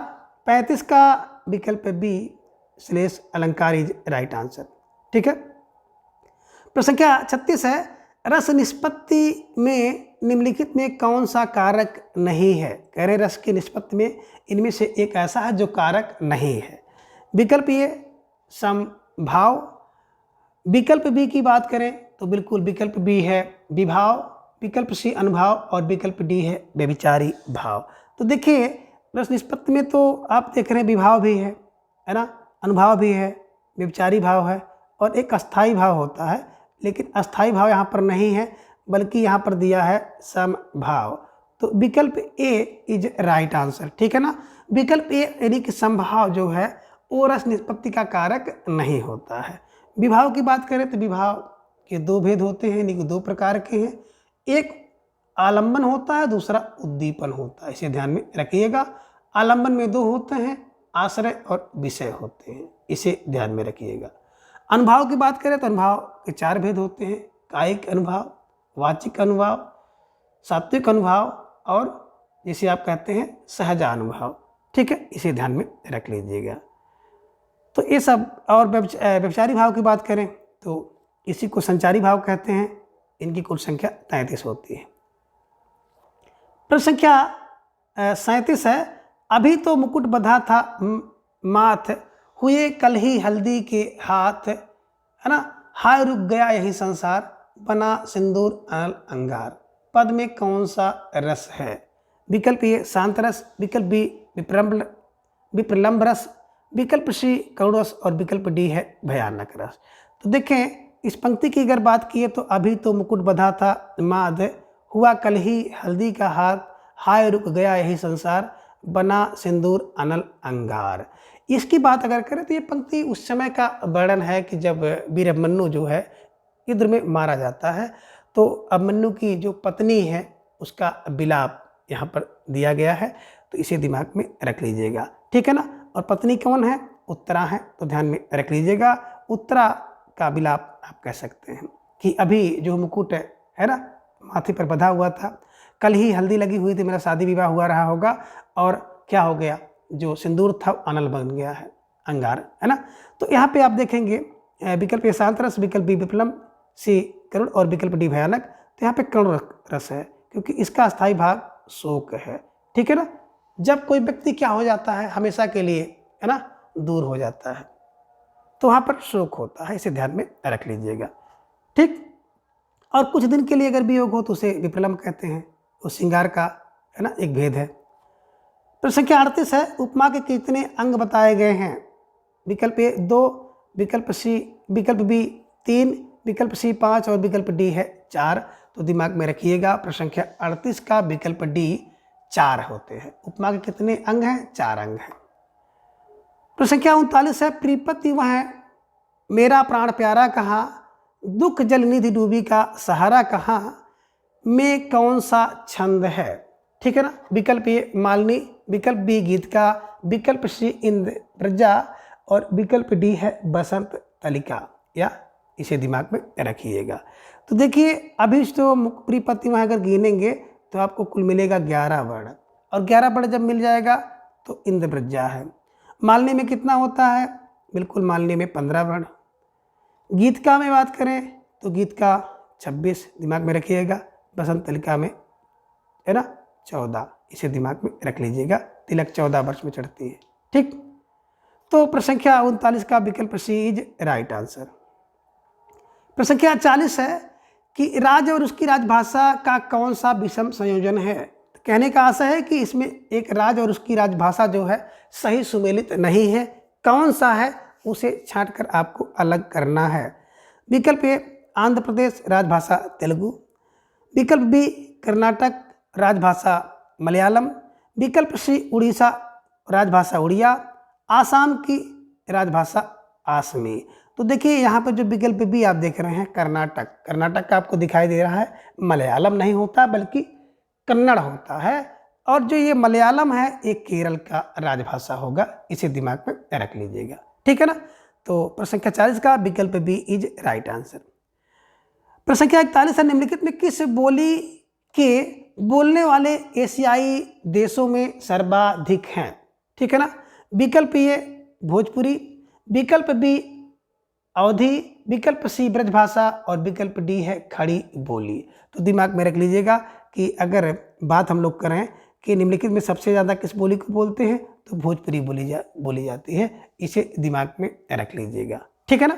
35 का विकल्प बी श्लेष अलंकार इज राइट आंसर। ठीक है। प्रश्न संख्या 36 है, रस निष्पत्ति में निम्नलिखित में कौन सा कारक नहीं है। कह रहे रस की निष्पत्ति में इनमें से एक ऐसा है जो कारक नहीं है। विकल्प ए समभाव, विकल्प बी की बात करें तो बिल्कुल विकल्प बी है विभाव, विकल्प सी अनुभाव और विकल्प डी है व्यभिचारी भाव। तो देखिए रस निष्पत्ति में तो आप देख रहे हैं विभाव भी है ना, अनुभाव भी है, व्यभिचारी भाव है और एक अस्थाई भाव होता है, लेकिन अस्थाई भाव यहाँ पर नहीं है बल्कि यहाँ पर दिया है समभाव। तो विकल्प ए इज राइट आंसर। ठीक है ना। विकल्प ए यानी कि समभाव जो है वो रस निष्पत्ति का कारक नहीं होता है। विभाव की बात करें तो विभाव के दो भेद होते हैं, यानी कि दो प्रकार के हैं। एक आलंबन होता है, दूसरा उद्दीपन होता है, इसे ध्यान में रखिएगा। आलंबन में दो होते हैं, आश्रय और विषय होते हैं, इसे ध्यान में रखिएगा। अनुभाव की बात करें तो अनुभाव के चार भेद होते हैं, कायिक अनुभाव, वाचिक अनुभाव, सात्विक अनुभाव और जिसे आप कहते हैं सहजानुभाव। ठीक है, इसे ध्यान में रख लीजिएगा। तो ये सब, और व्यभिचारी भाव की बात करें तो इसी को संचारी भाव कहते हैं। इनकी कुल संख्या 33 होती है। प्रश्न संख्या 37 है, अभी तो मुकुट बंधा था माथ, हुए कल ही हल्दी के हाथ, है ना, हाय रुक गया यही संसार, बना सिंदूर अनल अंगार। पद में कौन सा रस है। विकल्प ए शांत रस, विकल्प बी विप्रलंब रस, विकल्प सी करुण रस और विकल्प डी है भयानक रस। तो देखें इस पंक्ति की अगर बात की तो अभी तो मुकुट बंधा था माध, हुआ कल ही हल्दी का हाथ, हाय रुक गया यही संसार, बना सिंदूर अनल अंगार। इसकी बात अगर करें तो ये पंक्ति उस समय का वर्णन है कि जब वीर अभिमन्यु जो है युद्ध में मारा जाता है, तो अभिमन्यु की जो पत्नी है उसका विलाप यहाँ पर दिया गया है, तो इसे दिमाग में रख लीजिएगा। ठीक है ना। और पत्नी कौन है, उत्तरा है, तो ध्यान में रख लीजिएगा। उत्तरा का विलाप आप कह सकते हैं कि अभी जो मुकुट है ना माथे पर बंधा हुआ था, कल ही हल्दी लगी हुई थी, मेरा शादी विवाह हुआ रहा होगा और क्या हो गया, जो सिंदूर था अनल बन गया है, अंगार, है ना। तो यहाँ पे आप देखेंगे विकल्प ए शांत रस, विकल्प बी विप्लम, सी करुण और विकल्प डी भयानक। तो यहाँ पे करुण रस है क्योंकि इसका स्थायी भाग शोक है। ठीक है ना। जब कोई व्यक्ति क्या हो जाता है हमेशा के लिए, है ना, दूर हो जाता है, तो वहाँ पर शोक होता है, इसे ध्यान में रख लीजिएगा। ठीक। और कुछ दिन के लिए अगर वियोग हो तो उसे विप्रलंब कहते हैं, उस श्रृंगार का, है ना, एक भेद है। प्रश्न संख्या 38 है, उपमा के कितने अंग बताए गए हैं। विकल्प ए 2, विकल्प बी 3, विकल्प सी 5 और विकल्प डी है 4। तो दिमाग में रखिएगा प्रश्न संख्या 38 का विकल्प डी 4 होते हैं। उपमा के कितने अंग हैं, 4 अंग हैं। प्रश्न संख्या 39 है, प्रीपति वह मेरा प्राण प्यारा कहाँ, दुख जल निधि डूबी का सहारा कहाँ, में कौन सा छंद है। ठीक है ना। विकल्प ए मालिनी, विकल्प बी गीत का, विकल्प सी इंद्र प्रजा और विकल्प डी है बसंत तलिका, या इसे दिमाग में रखिएगा। तो देखिए अभी तो प्रीपति वहाँ अगर गिनेंगे तो आपको कुल मिलेगा 11 वर्ण, और 11 वर्ण जब मिल जाएगा तो इंद्र प्रजा है। मालिनी में कितना होता है, बिल्कुल मालिनी में 15 वर्ण। गीत का में बात करें तो गीत का 26 दिमाग में रखिएगा, बसंत तलिका में, है ना, 14, इसे दिमाग में रख लीजिएगा। तिलक 14 वर्ष में चढ़ती है। ठीक। तो प्रश्न संख्या 39 का विकल्प सी इज राइट आंसर। प्रश्न संख्या 40 है कि राज और उसकी राजभाषा का कौन सा विषम संयोजन है। तो कहने का आशा है कि इसमें एक राज और उसकी राजभाषा जो है सही सुमेलित नहीं है, कौन सा है उसे छांटकर आपको अलग करना है। विकल्प ए आंध्र प्रदेश राजभाषा तेलुगु, विकल्प बी कर्नाटक राजभाषा मलयालम, विकल्प सी उड़ीसा राजभाषा उड़िया, आसाम की राजभाषा आसमी। तो देखिए यहाँ पर जो विकल्प बी आप देख रहे हैं कर्नाटक, कर्नाटक का आपको दिखाई दे रहा है, मलयालम नहीं होता बल्कि कन्नड़ होता है, और जो ये मलयालम है ये केरल का राजभाषा होगा, इसे दिमाग में रख लीजिएगा। ठीक है ना। तो प्रश्न संख्या 40 का विकल्प बी इज राइट आंसर। प्रश्न संख्या 41 है, निम्नलिखित में किस बोली के बोलने वाले एशियाई देशों में सर्वाधिक हैं? ठीक है ना। विकल्प ए भोजपुरी, विकल्प बी अवधी, विकल्प सी ब्रजभाषा और विकल्प डी है खड़ी बोली। तो दिमाग में रख लीजिएगा कि अगर बात हम लोग करें कि निम्नलिखित में सबसे ज़्यादा किस बोली को बोलते हैं तो भोजपुरी बोली जाती है, इसे दिमाग में रख लीजिएगा। ठीक है ना।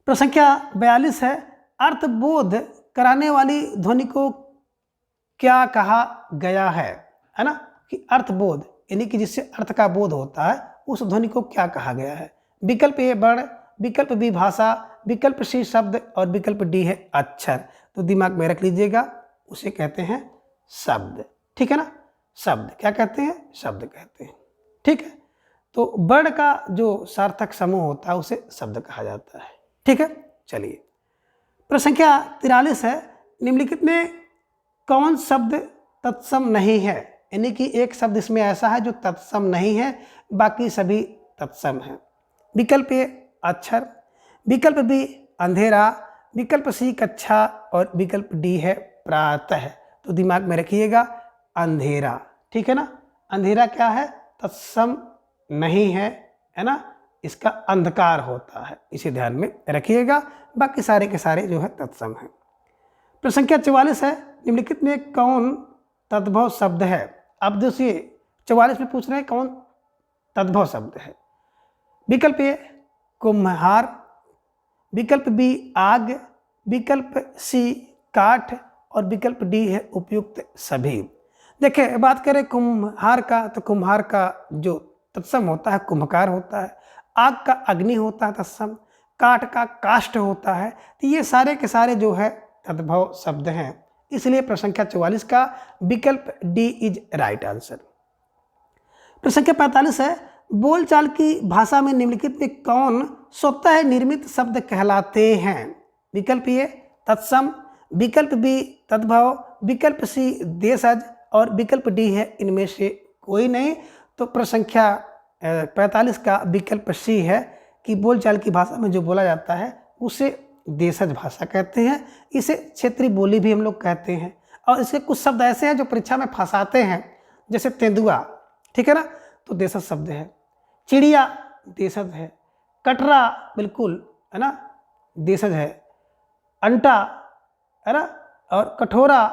प्रश्न संख्या 42 है, अर्थबोध कराने वाली ध्वनि को क्या कहा गया है ना, कि अर्थबोध यानी कि जिससे अर्थ का बोध होता है उस ध्वनि को क्या कहा गया है? विकल्प ए वर्ण, विकल्प बी भाषा, विकल्प सी शब्द और विकल्प डी है अक्षर। तो दिमाग में रख लीजिएगा, उसे कहते हैं शब्द। ठीक है ना। शब्द क्या कहते हैं? शब्द कहते हैं। ठीक है। तो वर्ण का जो सार्थक समूह होता है उसे शब्द कहा जाता है। ठीक है। चलिए, प्रश्न संख्या 43 है, निम्नलिखित में कौन शब्द तत्सम नहीं है? यानी कि एक शब्द इसमें ऐसा है जो तत्सम नहीं है, बाकी सभी तत्सम हैं। विकल्प ए अक्षर, विकल्प बी अंधेरा, विकल्प सी कक्षा और विकल्प डी है प्रातः। तो दिमाग में रखिएगा अंधेरा। ठीक है ना। अंधेरा क्या है? तत्सम नहीं है ना, इसका अंधकार होता है, इसे ध्यान में रखिएगा। बाकी सारे के सारे जो है तत्सम है। प्रश्न संख्या 44 है, निम्नलिखित में कौन तद्भव शब्द है? अब देखिए 44 में पूछ रहे हैं कौन तद्भव शब्द है। विकल्प ए कुम्हार, विकल्प बी आग, विकल्प सी काठ और विकल्प डी है उपयुक्त सभी। देखिए बात करें कुम्हार का, तो कुम्हार का जो तत्सम होता है कुम्भकार होता है, आग का अग्नि होता है तत्सम, काठ का काष्ठ होता है। तो ये सारे के सारे जो है तद्भव शब्द हैं, इसलिए प्रश्न संख्या 44 का विकल्प डी इज राइट आंसर। प्रश्न संख्या 45 है, बोलचाल की भाषा में निम्नलिखित में कौन स्वतः निर्मित शब्द कहलाते हैं? विकल्प ए तत्सम, विकल्प बी तद्भव, विकल्प सी देशज और विकल्प डी है इनमें से कोई नहीं। तो प्रश्न संख्या 45 का विकल्प सी है कि बोलचाल की भाषा में जो बोला जाता है उसे देशज भाषा कहते हैं, इसे क्षेत्रीय बोली भी हम लोग कहते हैं। और इसके कुछ शब्द ऐसे हैं जो परीक्षा में फंसाते हैं, जैसे तेंदुआ, ठीक है ना, तो देशज शब्द है। चिड़िया देशज है, कटरा बिल्कुल है ना देशज है, अंटा है ना, और कठोरा,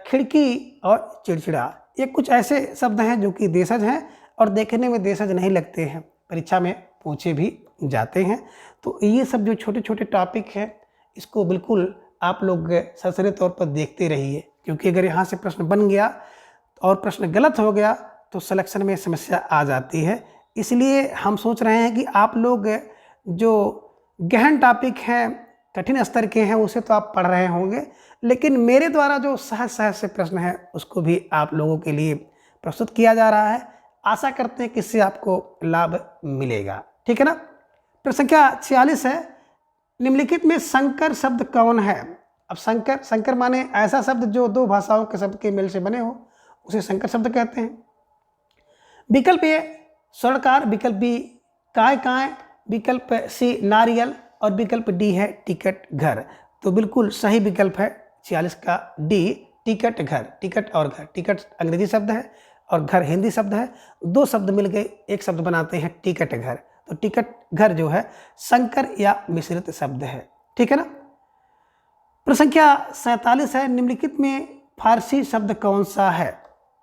खिड़की और चिड़चिड़ा, ये कुछ ऐसे शब्द हैं जो कि देशज हैं और देखने में देशज नहीं लगते हैं, परीक्षा में पूछे भी जाते हैं। तो ये सब जो छोटे छोटे टॉपिक हैं इसको बिल्कुल आप लोग सरसरी तौर पर देखते रहिए, क्योंकि अगर यहाँ से प्रश्न बन गया और प्रश्न गलत हो गया तो सिलेक्शन में समस्या आ जाती है। इसलिए हम सोच रहे हैं कि आप लोग जो गहन टॉपिक हैं, कठिन स्तर के हैं, उसे तो आप पढ़ रहे होंगे, लेकिन मेरे द्वारा जो सहज सहज से प्रश्न है उसको भी आप लोगों के लिए प्रस्तुत किया जा रहा है। आशा करते हैं कि इससे आपको लाभ मिलेगा। ठीक है ना। प्रश्न संख्या 46 है, निम्नलिखित में संकर शब्द कौन है? अब संकर माने ऐसा शब्द जो दो भाषाओं के शब्द के मेल से बने हो, उसे संकर शब्द कहते हैं। विकल्प ए स्वर्णकार, विकल्प बी काय, विकल्प सी नारियल और विकल्प डी है टिकट घर। तो बिल्कुल सही विकल्प है 46 का डी, टिकट घर। टिकट और घर, टिकट अंग्रेजी शब्द है और घर हिंदी शब्द है, दो शब्द मिल गए एक शब्द बनाते हैं टिकट घर। तो टिकट घर जो है संकर या मिश्रित शब्द है। ठीक है ना। प्रश्न संख्या 47 है, निम्नलिखित में फारसी शब्द कौन सा है?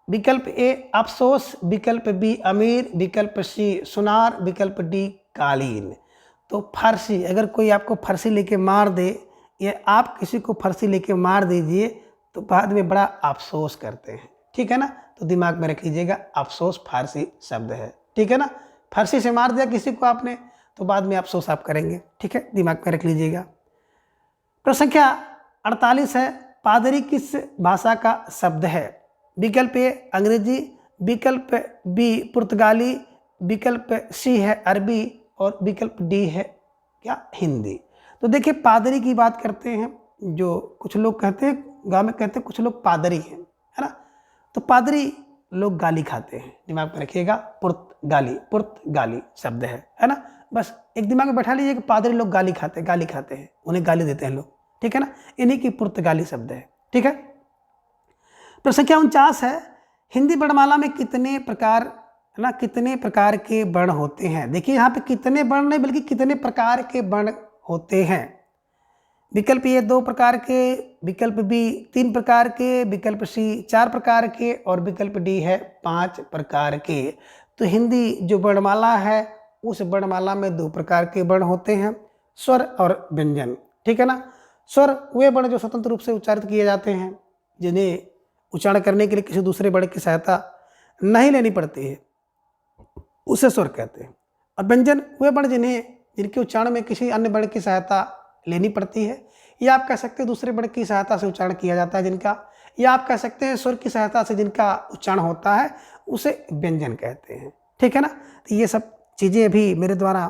विकल्प ए अफसोस, विकल्प बी अमीर, विकल्प सी सुनार, विकल्प डी कालीन। तो फारसी, अगर कोई आपको फारसी लेके मार दे या आप किसी को फारसी लेके मार दीजिए तो बाद में बड़ा अफसोस करते हैं। ठीक है ना। तो दिमाग में रख लीजिएगा अफसोस फारसी शब्द है। ठीक है ना। फारसी से मार दिया किसी को आपने तो बाद में अफसोस आप करेंगे। ठीक है, दिमाग में रख लीजिएगा। प्रश्न संख्या 48 है, पादरी किस भाषा का शब्द है? विकल्प ए अंग्रेजी, विकल्प बी पुर्तगाली, विकल्प सी है अरबी और विकल्प डी है क्या हिंदी। तो देखिए पादरी की बात करते हैं, जो कुछ लोग कहते हैं गांव में कहते हैं कुछ लोग पादरी हैं, है ना। तो पादरी लोग गाली खाते हैं, दिमाग में रखिएगा। पुर्तगाली शब्द है ना। बस एक दिमाग में बैठा लीजिए कि पादरी लोग गाली खाते हैं, उन्हें गाली देते हैं लोग, ठीक है ना, इन्हीं की पुर्तगाली शब्द है, ठीक है। प्रश्न संख्या 49 है, हिंदी वर्णमाला में कितने प्रकार है ना, कितने प्रकार के वर्ण होते हैं। देखिए यहाँ पे कितने वर्ण नहीं बल्कि कितने प्रकार के वर्ण होते हैं। विकल्प ए 2 प्रकार के, विकल्प बी 3 प्रकार के, विकल्प सी 4 प्रकार के और विकल्प डी है 5 प्रकार के। तो हिंदी जो वर्णमाला है उस वर्णमाला में 2 प्रकार के वर्ण होते हैं, स्वर और व्यंजन, ठीक है ना। स्वर वे वर्ण जो स्वतंत्र रूप से उच्चारित किए जाते हैं, जिन्हें उच्चारण करने के लिए किसी दूसरे वर्ण की सहायता नहीं लेनी पड़ती है, उसे स्वर कहते हैं। और व्यंजन वे वर्ण जिनके उच्चारण में किसी अन्य वर्ण की सहायता लेनी पड़ती है, या आप कह सकते हैं दूसरे वर्ण की सहायता से उच्चारण किया जाता है जिनका, या आप कह सकते हैं स्वर की सहायता से जिनका उच्चारण होता है, उसे व्यंजन कहते हैं, ठीक है ना। तो ये सब चीज़ें अभी मेरे द्वारा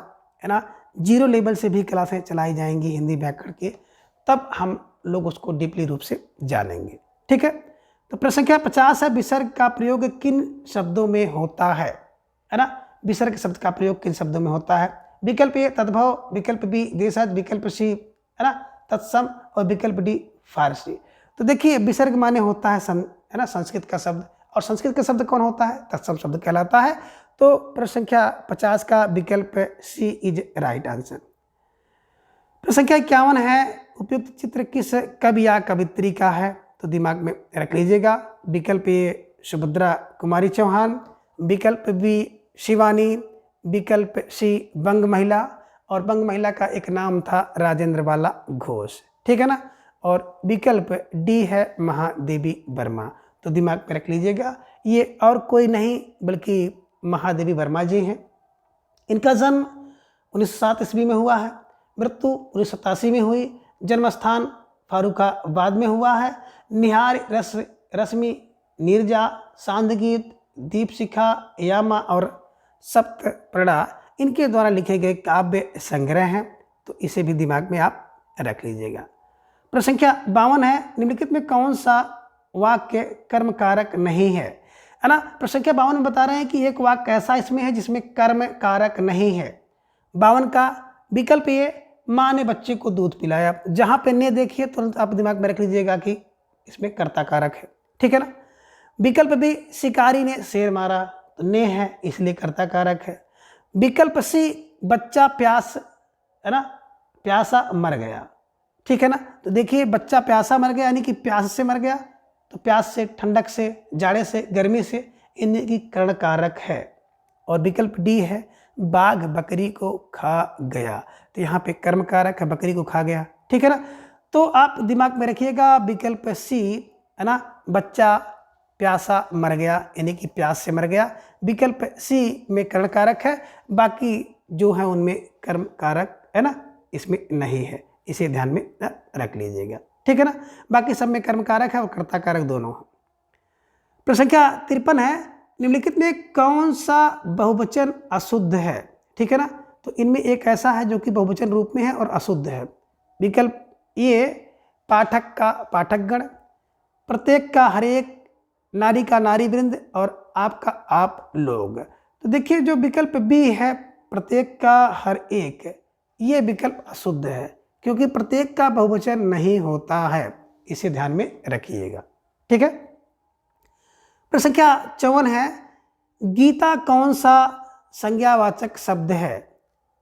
है ना 0 लेवल से भी क्लासें चलाई जाएंगी हिंदी व्याकरण के, तब हम लोग उसको डीपली रूप से जानेंगे, ठीक है। तो प्रश्न संख्या 50 है, विसर्ग का प्रयोग किन शब्दों में होता है ना। विसर्ग शब्द का प्रयोग किन शब्दों में होता है। विकल्प ए तद्भव, विकल्प बी देशज, विकल्प सी है ना तत्सम और विकल्प डी फारसी। तो देखिए विसर्ग माने होता है है ना संस्कृत का शब्द, और संस्कृत का शब्द कौन होता है, तत्सम शब्द कहलाता है। तो प्रश्न संख्या 50 का विकल्प सी इज राइट आंसर। प्रश्न संख्या 51 है, उपयुक्त चित्र किस कवि या कवित्री का है। तो दिमाग में रख लीजिएगा। विकल्प ए सुभद्रा कुमारी चौहान, विकल्प बी शिवानी, विकल्प सी बंग महिला, और बंग महिला का एक नाम था राजेंद्र बाला घोष, ठीक है ना। और विकल्प डी है महादेवी वर्मा। तो दिमाग में रख लीजिएगा, ये और कोई नहीं बल्कि महादेवी वर्मा जी हैं। इनका जन्म 1907 ईस्वी में हुआ है, मृत्यु 1987 में हुई, जन्मस्थान फारुखाबाद में हुआ है। निहार, रश्मि, नीरजा, सांदगीत, दीपशिखा, यामा और सप्तप्रदा इनके द्वारा लिखे गए काव्य संग्रह हैं। तो इसे भी दिमाग में आप रख लीजिएगा। प्रश्न संख्या 52 है, निम्नलिखित में कौन सा वाक्य कर्म कारक नहीं है ना। प्रश्न संख्या 52 में बता रहे हैं कि एक वाक्य ऐसा इसमें है जिसमें कर्म कारक नहीं है। 52 का विकल्प ये, माँ ने बच्चे को दूध पिलाया। जहाँ पे ने देखिए तुरंत आप दिमाग में रख लीजिएगा कि इसमें कर्ता कारक है, ठीक है ना। विकल्प बी, शिकारी ने शेर मारा, तो ने है इसलिए कर्ता कारक है। विकल्प सी, बच्चा प्यास है ना प्यासा मर गया, ठीक है ना। तो देखिए बच्चा प्यासा मर गया यानी कि प्यास से मर गया, तो प्यास से, ठंडक से, जाड़े से, गर्मी से इनकी कर्ण कारक है। और विकल्प डी है, बाघ बकरी को खा गया। तो यहाँ पे कर्म कारक है, बकरी को खा गया, ठीक है ना। तो आप दिमाग में रखिएगा विकल्प सी है ना, बच्चा प्यासा मर गया यानी कि प्यास से मर गया। विकल्प सी में कर्ण कारक है, बाकी जो है उनमें कर्म कारक है ना इसमें नहीं है, इसे ध्यान में रख लीजिएगा, ठीक है ना। बाकी सब में कर्म कारक है और कर्ता कारक दोनों है। प्रश्न संख्या 53 है, निम्नलिखित में कौन सा बहुवचन अशुद्ध है, ठीक है ना। तो इनमें एक ऐसा है जो कि बहुवचन रूप में है और अशुद्ध है। विकल्प ये, पाठक का पाठकगण, प्रत्येक का हरेक, नारी का नारी वृंद और आपका आप लोग। तो देखिए जो विकल्प बी है, प्रत्येक का हर एक, ये विकल्प अशुद्ध है क्योंकि प्रत्येक का बहुवचन नहीं होता है, इसे ध्यान में रखिएगा, ठीक है। प्रश्न संख्या 54 है, गीता कौन सा संज्ञावाचक शब्द है।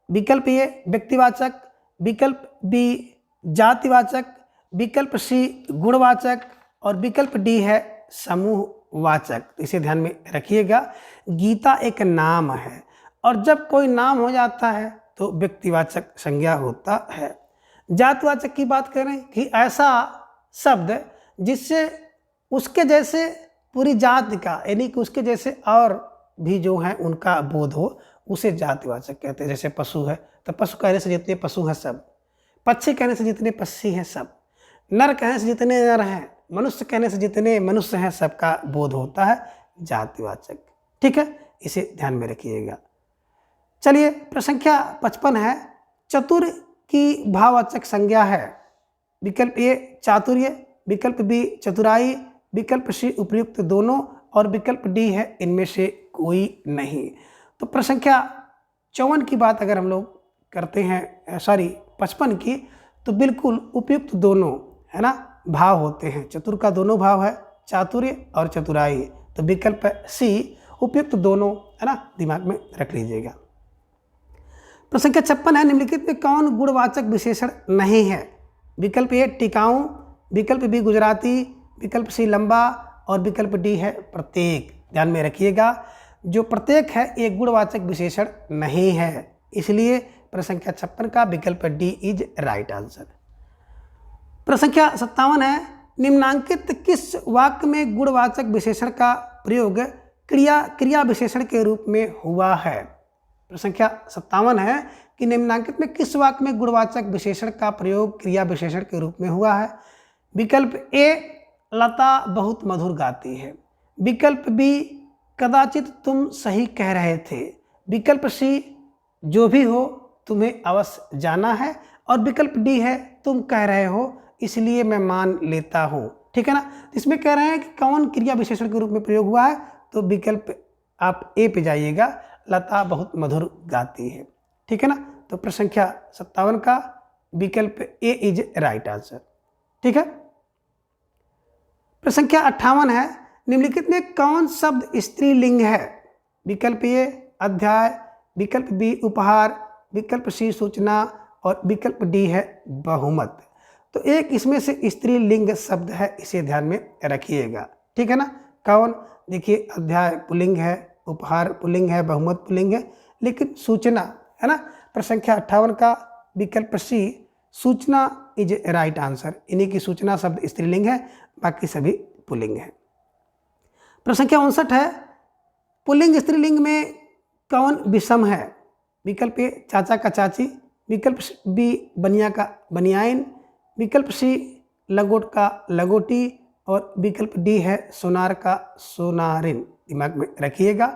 विकल्प ए व्यक्तिवाचक, विकल्प बी जातिवाचक, विकल्प सी गुणवाचक और विकल्प डी है समूहवाचक। इसे ध्यान में रखिएगा। गीता एक नाम है और जब कोई नाम हो जाता है तो व्यक्तिवाचक संज्ञा होता है। जातिवाचक की बात करें कि ऐसा शब्द जिससे उसके जैसे पूरी जाति का यानी कि उसके जैसे और भी जो है उनका बोध हो, उसे जातिवाचक कहते हैं। जैसे पशु है तो पशु कहने से जितने पशु हैं सब, पक्षी कहने से जितने पक्षी हैं सब, नर कहने से जितने नर हैं, मनुष्य कहने से जितने मनुष्य हैं, सबका बोध होता है जातिवाचक, ठीक है। इसे ध्यान में रखिएगा। चलिए प्रश्न संख्या 55 है, चतुर की भाववाचक संज्ञा है। विकल्प ए चातुर्य, विकल्प बी चतुराई, विकल्प सी उपयुक्त दोनों और विकल्प डी है इनमें से कोई नहीं। तो प्रश्न संख्या 54 की बात अगर हम लोग करते हैं, सॉरी 55 की, तो बिल्कुल उपयुक्त दोनों, है ना, भाव होते हैं। चतुर का दोनों भाव है, चातुर्य और चतुराई। तो विकल्प सी उपयुक्त दोनों, है ना, दिमाग में रख लीजिएगा। प्रश्न संख्या 56 है, निम्नलिखित में कौन गुणवाचक विशेषण नहीं है? विकल्प ए टिकाऊ, विकल्प बी गुजराती, विकल्प सी लंबा और विकल्प डी है प्रत्येक। ध्यान में रखिएगा, जो प्रत्येक है एक गुणवाचक विशेषण नहीं है, इसलिए प्रश्न संख्या 56 का विकल्प डी इज राइट आंसर। प्रश्न संख्या 57 है, निम्नांकित किस वाक्य में गुणवाचक विशेषण का प्रयोग क्रिया विशेषण के रूप में हुआ है? प्रश्न संख्या 57 है कि निम्नांकित में किस वाक्य में गुणवाचक विशेषण का प्रयोग क्रिया विशेषण के रूप में हुआ है? विकल्प ए लता बहुत मधुर गाती है, विकल्प बी कदाचित तुम सही कह रहे थे, विकल्प सी जो भी हो तुम्हें अवश्य जाना है, और विकल्प डी है तुम कह रहे हो इसलिए मैं मान लेता हूँ। ठीक है ना, इसमें कह रहे हैं कि कौन क्रिया विशेषण के रूप में प्रयोग हुआ है, तो विकल्प आप ए पे जाइएगा, लता बहुत मधुर गाती है। ठीक है ना, तो प्रश्न संख्या 57 का विकल्प ए इज राइट आंसर। ठीक है। प्रश्न संख्या 58 है, निम्नलिखित में कौन शब्द स्त्रीलिंग है? विकल्प ए अध्याय, विकल्प बी उपहार, विकल्प सी सूचना और विकल्प डी है बहुमत। तो एक इसमें से स्त्रीलिंग शब्द है, इसे ध्यान में रखिएगा। ठीक है ना, कौन? देखिए अध्याय पुल्लिंग है, उपहार पुल्लिंग है, बहुमत पुल्लिंग है, लेकिन सूचना, है ना, प्रश्न संख्या 58 का विकल्प सी सूचना इज राइट आंसर। इन्हीं की सूचना शब्द स्त्रीलिंग है, बाकी सभी पुल्लिंग है। प्रश्न संख्या 59 है, पुल्लिंग स्त्रीलिंग में कौन विषम है? विकल्प ए चाचा का चाची, विकल्प बी बनिया का बनियाइन, विकल्प सी लंगोट का लंगोटी और विकल्प डी है सोनार का सोनारिन। दिमाग में रखिएगा।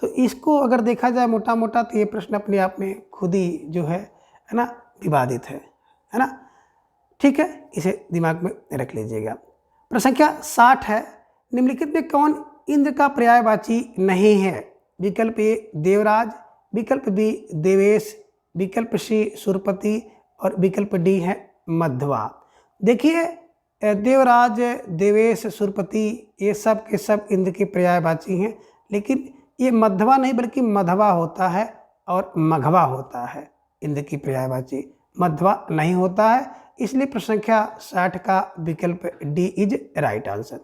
तो इसको अगर देखा जाए मोटा मोटा, तो ये प्रश्न अपने आप में खुद ही जो है ना, विवादित है ना। ठीक है, इसे दिमाग में रख लीजिएगा। प्रश्न संख्या 60 है, निम्नलिखित में कौन इंद्र का पर्यायवाची नहीं है? विकल्प ए देवराज, विकल्प बी देवेश, विकल्प सी सुरपति और विकल्प डी है मध्वा। देखिए देवराज, देवेश, सुरपति ये सब के सब इंद्र के पर्यायवाची हैं, लेकिन ये मध्वा नहीं बल्कि मधवा होता है और मघवा होता है। इंद्र की पर्यायवाची मध्वा नहीं होता है, इसलिए प्रश्न संख्या 60 का विकल्प डी इज राइट आंसर।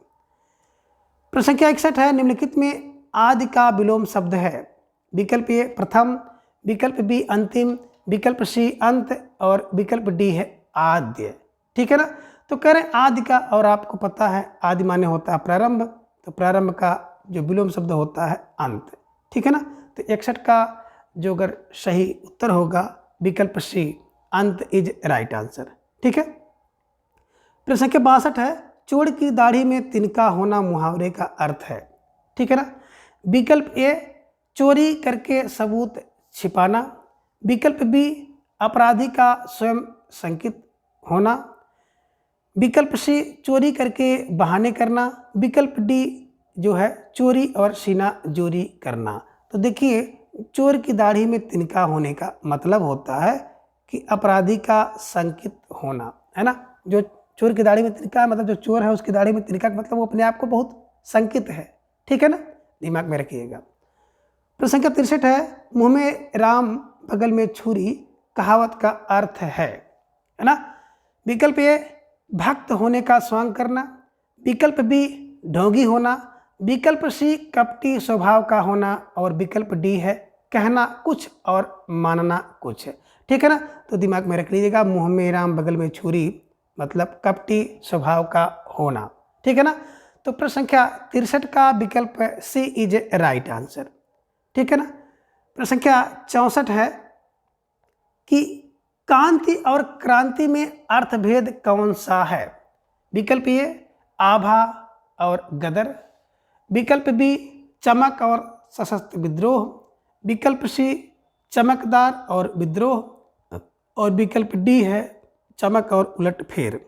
प्रश्न संख्या 61 है, निम्नलिखित में आदि का विलोम शब्द है? विकल्प ए प्रथम, विकल्प बी अंतिम, विकल्प सी अंत और विकल्प डी है आद्य। ठीक है ना, तो कह रहे हैं आदि का, और आपको पता है आदि माने होता है प्रारंभ, तो प्रारंभ का जो विलोम शब्द होता है अंत। ठीक है ना, तो 61 का जो अगर सही उत्तर होगा विकल्प सी अंत इज राइट आंसर। ठीक है। प्रश्न संख्या 62 है, चोर की दाढ़ी में तिनका होना मुहावरे का अर्थ है? ठीक है ना, विकल्प ए चोरी करके सबूत छिपाना, विकल्प बी अपराधी का स्वयं शंकित होना, विकल्प सी चोरी करके बहाने करना, विकल्प डी जो है चोरी और सीना जोरी करना। तो देखिए चोर की दाढ़ी में तिनका होने का मतलब होता है कि अपराधी का शंकित होना, है ना। जो चोर की दाढ़ी में तिनका मतलब जो चोर है उसकी दाढ़ी में तिनका का मतलब वो अपने आप को बहुत शंकित है। ठीक है ना, दिमाग में रखिएगा। प्रश्न संख्या 63 है, मुंह में राम बगल में छुरी कहावत का अर्थ है ना। विकल्प ए भक्त होने का स्वांग करना, विकल्प बी ढोंगी होना, विकल्प सी कपटी स्वभाव का होना और विकल्प डी है कहना कुछ और मानना कुछ। ठीक है ना, तो दिमाग में रख लीजिएगा, मुंह में राम बगल में छुरी मतलब कपटी स्वभाव का होना। ठीक है ना, तो प्रश्न संख्या 63 का विकल्प सी इज राइट आंसर। ठीक है ना। प्रश्न संख्या 64 है कि कांति और क्रांति में अर्थभेद कौन सा है? विकल्प ए आभा और गदर, विकल्प बी चमक और सशस्त्र विद्रोह, विकल्प सी चमकदार और विद्रोह और विकल्प डी है चमक और उलटफेर।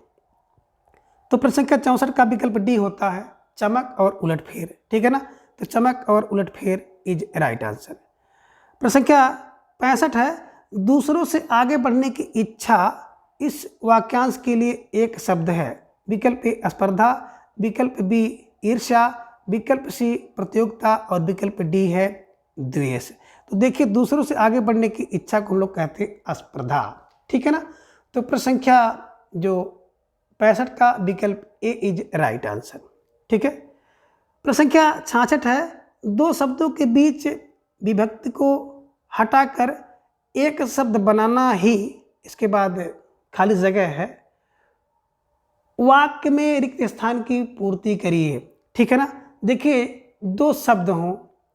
तो प्रश्न संख्या 64 का विकल्प डी होता है चमक और उलटफेर। ठीक है ना, तो चमक और उलटफेर इज राइट आंसर। प्रश्न संख्या 65 है, दूसरों से आगे बढ़ने की इच्छा इस वाक्यांश के लिए एक शब्द है। विकल्प ए स्पर्धा, विकल्प बी ईर्ष्या, विकल्प सी प्रतियोगिता और विकल्प डी है द्वेष। तो देखिए, दूसरों से आगे बढ़ने की इच्छा को हम लोग कहते हैं स्पर्धा, ठीक है ना। तो प्रश्न संख्या जो 65 का विकल्प ए इज राइट आंसर, ठीक है। प्रश्न संख्या 66 है, दो शब्दों के बीच विभक्ति को हटाकर एक शब्द बनाना ही, इसके बाद खाली जगह है, वाक्य में रिक्त स्थान की पूर्ति करिए, ठीक है ना। देखिए, दो शब्द हों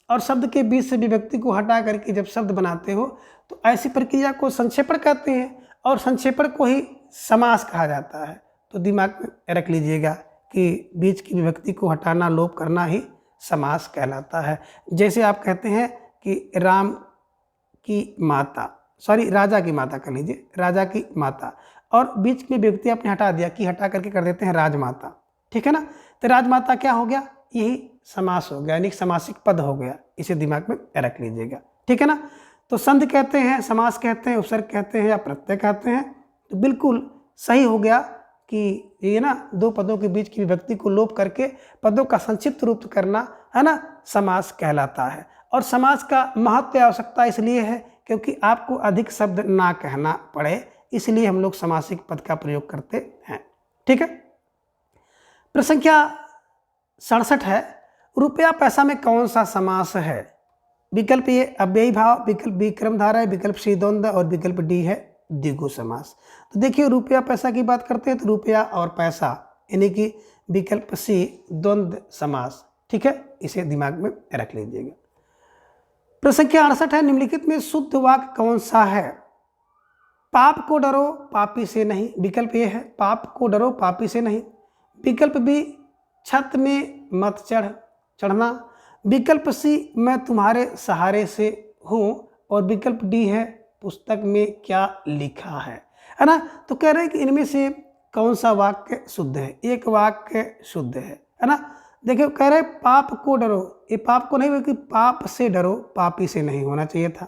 और शब्द के बीच से विभक्ति को हटा करके जब शब्द बनाते हो तो ऐसी प्रक्रिया को संक्षेपण कहते हैं और संक्षेपण को ही समास कहा जाता है। तो दिमाग में रख लीजिएगा कि बीच की विभक्ति को हटाना, लोप करना ही समास कहलाता है। जैसे आप कहते हैं कि राम की माता, सॉरी राजा की माता कर लीजिए, राजा की माता, और बीच में विभक्ति आपने हटा दिया कि हटा करके कर देते हैं राजमाता, ठीक है ना। तो राजमाता क्या हो गया, यही समास हो गया, यानी समासिक पद हो गया। इसे दिमाग में रख लीजिएगा, ठीक है ना। तो संधि कहते हैं, समास कहते हैं, उपसर्ग कहते हैं या प्रत्यय कहते हैं। तो बिल्कुल सही हो गया कि ये ना दो पदों के बीच की विभक्ति को लोप करके पदों का संक्षिप्त रूप करना है ना, समास कहलाता है। और समास का महत्व आवश्यकता इसलिए है क्योंकि आपको अधिक शब्द ना कहना पड़े, इसलिए हम लोग समासिक पद का प्रयोग करते हैं, ठीक है। प्रश्न संख्या 67 है, रुपया पैसा में कौन सा समास है। विकल्प ए अव्ययी भाव, विकल्प बी क्रमधारय, विकल्प सी द्वंद्व और विकल्प डी है द्विगु समास। तो देखिए, रुपया पैसा की बात करते हैं तो रुपया और पैसा, यानी कि विकल्प सी द्वंद्व समास, ठीक है। इसे दिमाग में रख लीजिएगा। प्रश्न संख्या 68 है, निम्नलिखित में शुद्ध वाक्य कौन सा है। पाप को डरो पापी से नहीं, विकल्प ए है पाप को डरो पापी से नहीं, विकल्प बी छत में मत चढ़ना, विकल्प सी मैं तुम्हारे सहारे से हूँ और विकल्प डी है पुस्तक में क्या लिखा है ना। तो कह रहे हैं कि इनमें से कौन सा वाक्य शुद्ध है। एक वाक्य शुद्ध है ना। देखिए, कह रहे हैं पाप को डरो, ये पाप को नहीं बल्कि पाप से डरो, पापी से नहीं होना चाहिए था,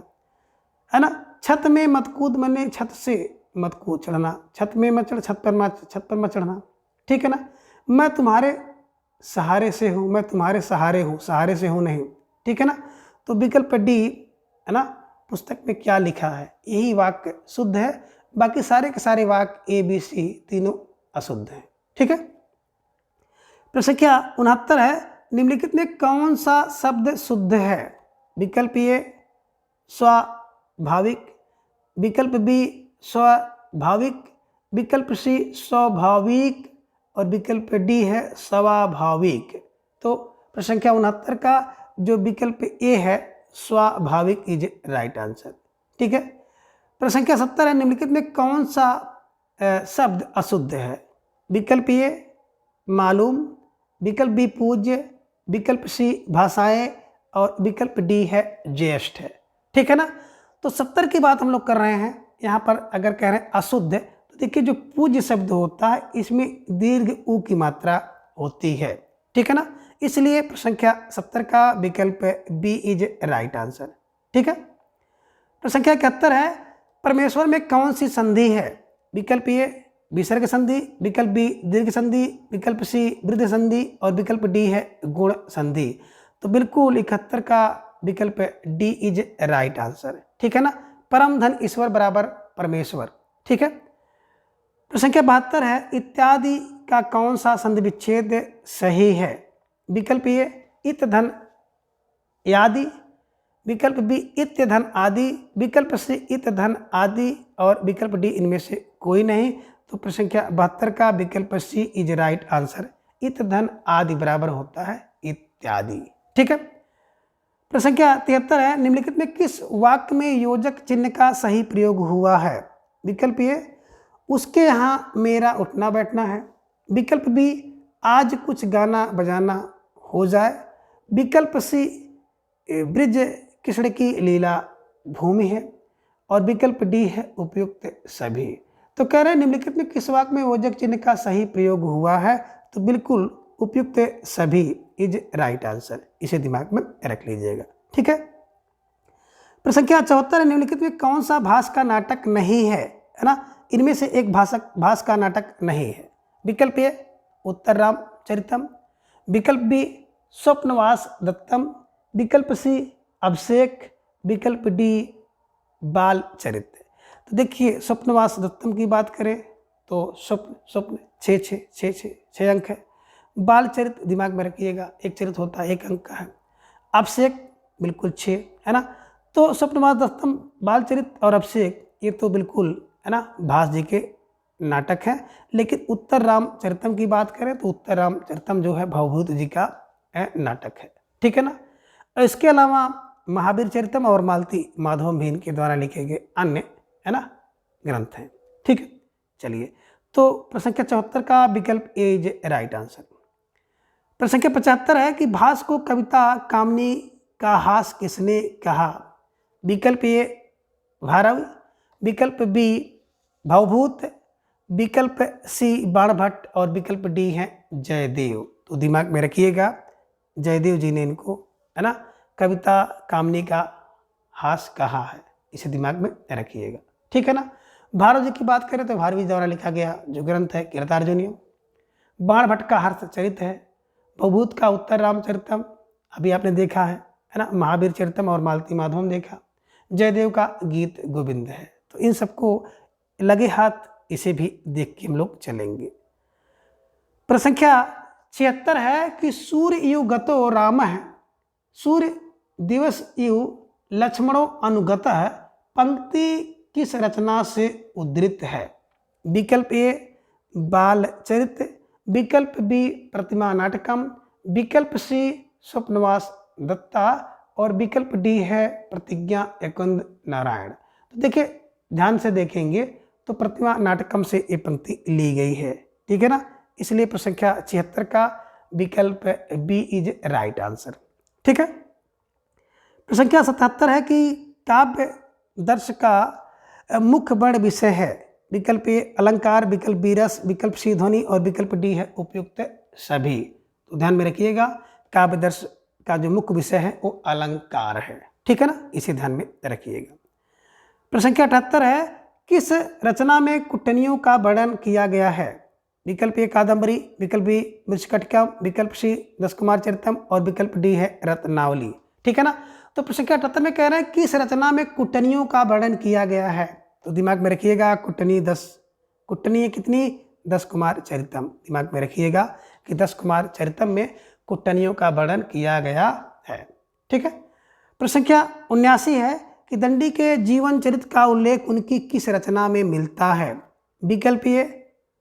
है ना। छत में मत कूद, मैंने छत से मत कूद चढ़ना, छत में मत चढ़, छत पर मत चढ़ना, ठीक है ना। मैं तुम्हारे सहारे से हूँ, मैं तुम्हारे सहारे हूँ, सहारे से हूँ नहीं, ठीक है ना। तो विकल्प डी है ना, पुस्तक में क्या लिखा है, यही वाक्य शुद्ध है। बाकी सारे के सारे वाक्य ए बी सी तीनों अशुद्ध हैं, ठीक है। प्रश्न संख्या 69 है, निम्नलिखित में कौन सा शब्द शुद्ध है। विकल्प ए स्वाभाविक, विकल्प बी स्वाभाविक, विकल्प सी स्वाभाविक और विकल्प डी है स्वाभाविक। तो प्रश्न संख्या 69 का जो विकल्प ए है स्वाभाविक इज राइट आंसर, ठीक है। प्रश्न संख्या 70 है, निम्नलिखित में कौन सा शब्द अशुद्ध है। विकल्प ए मालूम, विकल्प बी पूज्य, विकल्प सी भाषाएं और विकल्प डी है ज्येष्ठ है, ठीक है ना। तो 70 की बात हम लोग कर रहे हैं। यहाँ पर अगर कह रहे हैं अशुद्ध, तो देखिए जो पूज्य शब्द होता है इसमें दीर्घ ऊ की मात्रा होती है, ठीक है ना। इसलिए संख्या 70 का विकल्प बी इज राइट आंसर, ठीक है। प्रश्न संख्या 71 है, परमेश्वर में कौन सी संधि है। विकल्प ए विसर्ग संधि, विकल्प बी दीर्घ संधि, विकल्प सी वृद्ध संधि और विकल्प डी है गुण संधि। तो बिल्कुल 71 का विकल्प डी इज राइट आंसर, ठीक है ना। परम धन ईश्वर बराबर परमेश्वर, ठीक है। प्रश्न संख्या 72 है, इत्यादि का कौन सा संधि विच्छेद सही है। विकल्प ए इत धन यादि, विकल्प बी इत्य धन आदि, विकल्प सी इत धन आदि और विकल्प डी इनमें से कोई नहीं। तो प्रश्न संख्या 72 का विकल्प सी इज राइट आंसर, इत धन आदि बराबर होता है इत्यादि, ठीक है। प्रश्न संख्या 73 है, निम्नलिखित में किस वाक्य में योजक चिन्ह का सही प्रयोग हुआ है। विकल्प ए उसके यहाँ मेरा उठना बैठना है, विकल्प बी आज कुछ गाना बजाना हो जाए, विकल्प सी ब्रिज कृष्ण की लीला भूमि है और विकल्प डी है उपयुक्त सभी। तो कह रहे हैं निम्नलिखित में किस वाक्य में योजक चिन्ह का सही प्रयोग हुआ है। तो बिल्कुल उपयुक्त सभी इज राइट आंसर, इसे दिमाग में रख लीजिएगा, ठीक है। प्रश्न संख्या 74 निम्नलिखित में कौन सा भास का नाटक नहीं है ना। इनमें से एक भास का नाटक नहीं है। विकल्प ए उत्तरराम चरितम, विकल्प बी स्वप्नवास दत्तम, विकल्प सी अभिषेक, विकल्प डी बाल चरित्र। तो देखिए स्वप्नवास दत्तम की बात करें तो स्वप्न 6 अंक है। बाल चरित्र दिमाग में रखिएगा, एक चरित्र होता है 1 अंक का है। अभिषेक बिल्कुल 6 है ना। तो स्वप्नवास दत्तम, बाल चरित्र और अभिषेक ये तो बिल्कुल है ना भास जी के नाटक हैं। लेकिन उत्तर रामचरितम की बात करें तो उत्तर रामचरितम जो है भवभूत जी का नाटक है, ठीक है ना। इसके अलावा महावीर चरितम और मालती माधव भी इनके द्वारा लिखे गए अन्य है ना ग्रंथ हैं, ठीक है। चलिए तो प्रश्न संख्या 74 का विकल्प ए इज राइट आंसर। प्रश्न संख्या 75 है कि भास को कविता कामनी का हास किसने कहा। विकल्प ए भारव, विकल्प बी भवभूत, विकल्प सी बाणभट्ट और विकल्प डी है जयदेव। तो दिमाग में रखिएगा जयदेव जी ने इनको है ना कविता कामनी का हास कहा है, इसे दिमाग में रखिएगा, ठीक है ना। भारव जी की बात करें तो भारवी द्वारा लिखा गया जो ग्रंथ है किरतार्जुनीय। बाणभट्ट का हर्षचरित है। भवभूत का उत्तर रामचरितम अभी आपने देखा है ना। महावीर चरितम और मालती माधवम देखा। जयदेव का गीत गोविंद है। तो इन सबको लगे हाथ इसे भी देख के हम लोग चलेंगे। प्रश्न संख्या 76 है कि सूर्य यु गतो राम है, सूर्य दिवस यु लक्ष्मणो अनुगत है, पंक्ति किस रचना से उद्धृत है। विकल्प ए बाल चरित्र, विकल्प बी प्रतिमा नाटकम, विकल्प सी स्वप्नवास दत्ता और विकल्प डी है प्रतिज्ञा यकुंद नारायण। तो देखिए ध्यान से देखेंगे तो प्रतिमा नाटकम से ये पंक्ति ली गई है, ठीक है ना। इसलिए प्रश्न संख्या 76 का विकल्प बी इज राइट आंसर, ठीक है। प्रश्न संख्या 77 है कि काव्य दर्श का मुख्य वर्ण विषय है। विकल्प ए अलंकार, विकल्प बी रस, विकल्प सी ध्वनि और विकल्प डी है उपयुक्त सभी। तो ध्यान में रखिएगा काव्य दर्श का जो मुख्य विषय है वो अलंकार है, ठीक है ना, इसे ध्यान में रखिएगा। प्रश्न संख्या 78 है किस रचना में कुटनियों का वर्णन किया गया है। विकल्प ए कादम्बरी, विकल्प बी मृच्छकटिका, विकल्प सी 10 कुमार चरितम और विकल्प डी है रत्नावली, ठीक है ना। तो प्रश्न संख्या 78 में कह रहे हैं किस रचना में कुटनियों का वर्णन किया गया है। तो दिमाग में रखिएगा कुटनी 10, कुटनी कितनी 10 कुमार चरितम। दिमाग में रखिएगा कि 10 कुमार चरितम में कुटनियों का वर्णन किया गया है, ठीक है। प्रश्न संख्या 79 है कि दंडी के जीवन चरित्र का उल्लेख उनकी किस रचना में मिलता है। विकल्प ए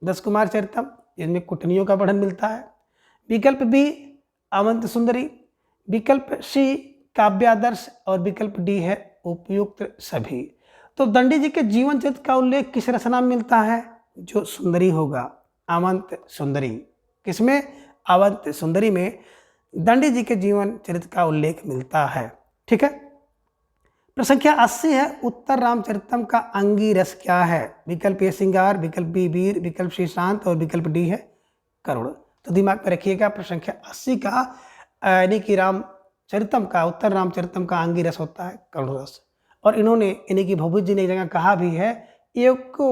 10 कुमार चरितम, जिनमें कुटनियों का वर्णन मिलता है। विकल्प बी अवंत सुंदरी, विकल्प सी काव्यादर्श और विकल्प डी है उपयुक्त सभी। तो दंडी जी के जीवन चरित्र का उल्लेख किस रचना में मिलता है, जो सुंदरी होगा, अवंत सुंदरी। किसमें, अवंत सुंदरी में दंडी जी के जीवन चरित्र का उल्लेख मिलता है, ठीक है। प्रश्न संख्या 80 है उत्तर रामचरितम का अंगी रस क्या है। विकल्प ए श्रृंगार, विकल्प बी वीर, विकल्प सी शांत और विकल्प डी है करुण। तो दिमाग में रखिएगा प्रश्न संख्या 80 का यानी कि रामचरितम का उत्तर रामचरितम का अंगी रस होता है करुण रस। और इन्होंने यानी कि भवभूत जी ने एक जगह कहा भी है एको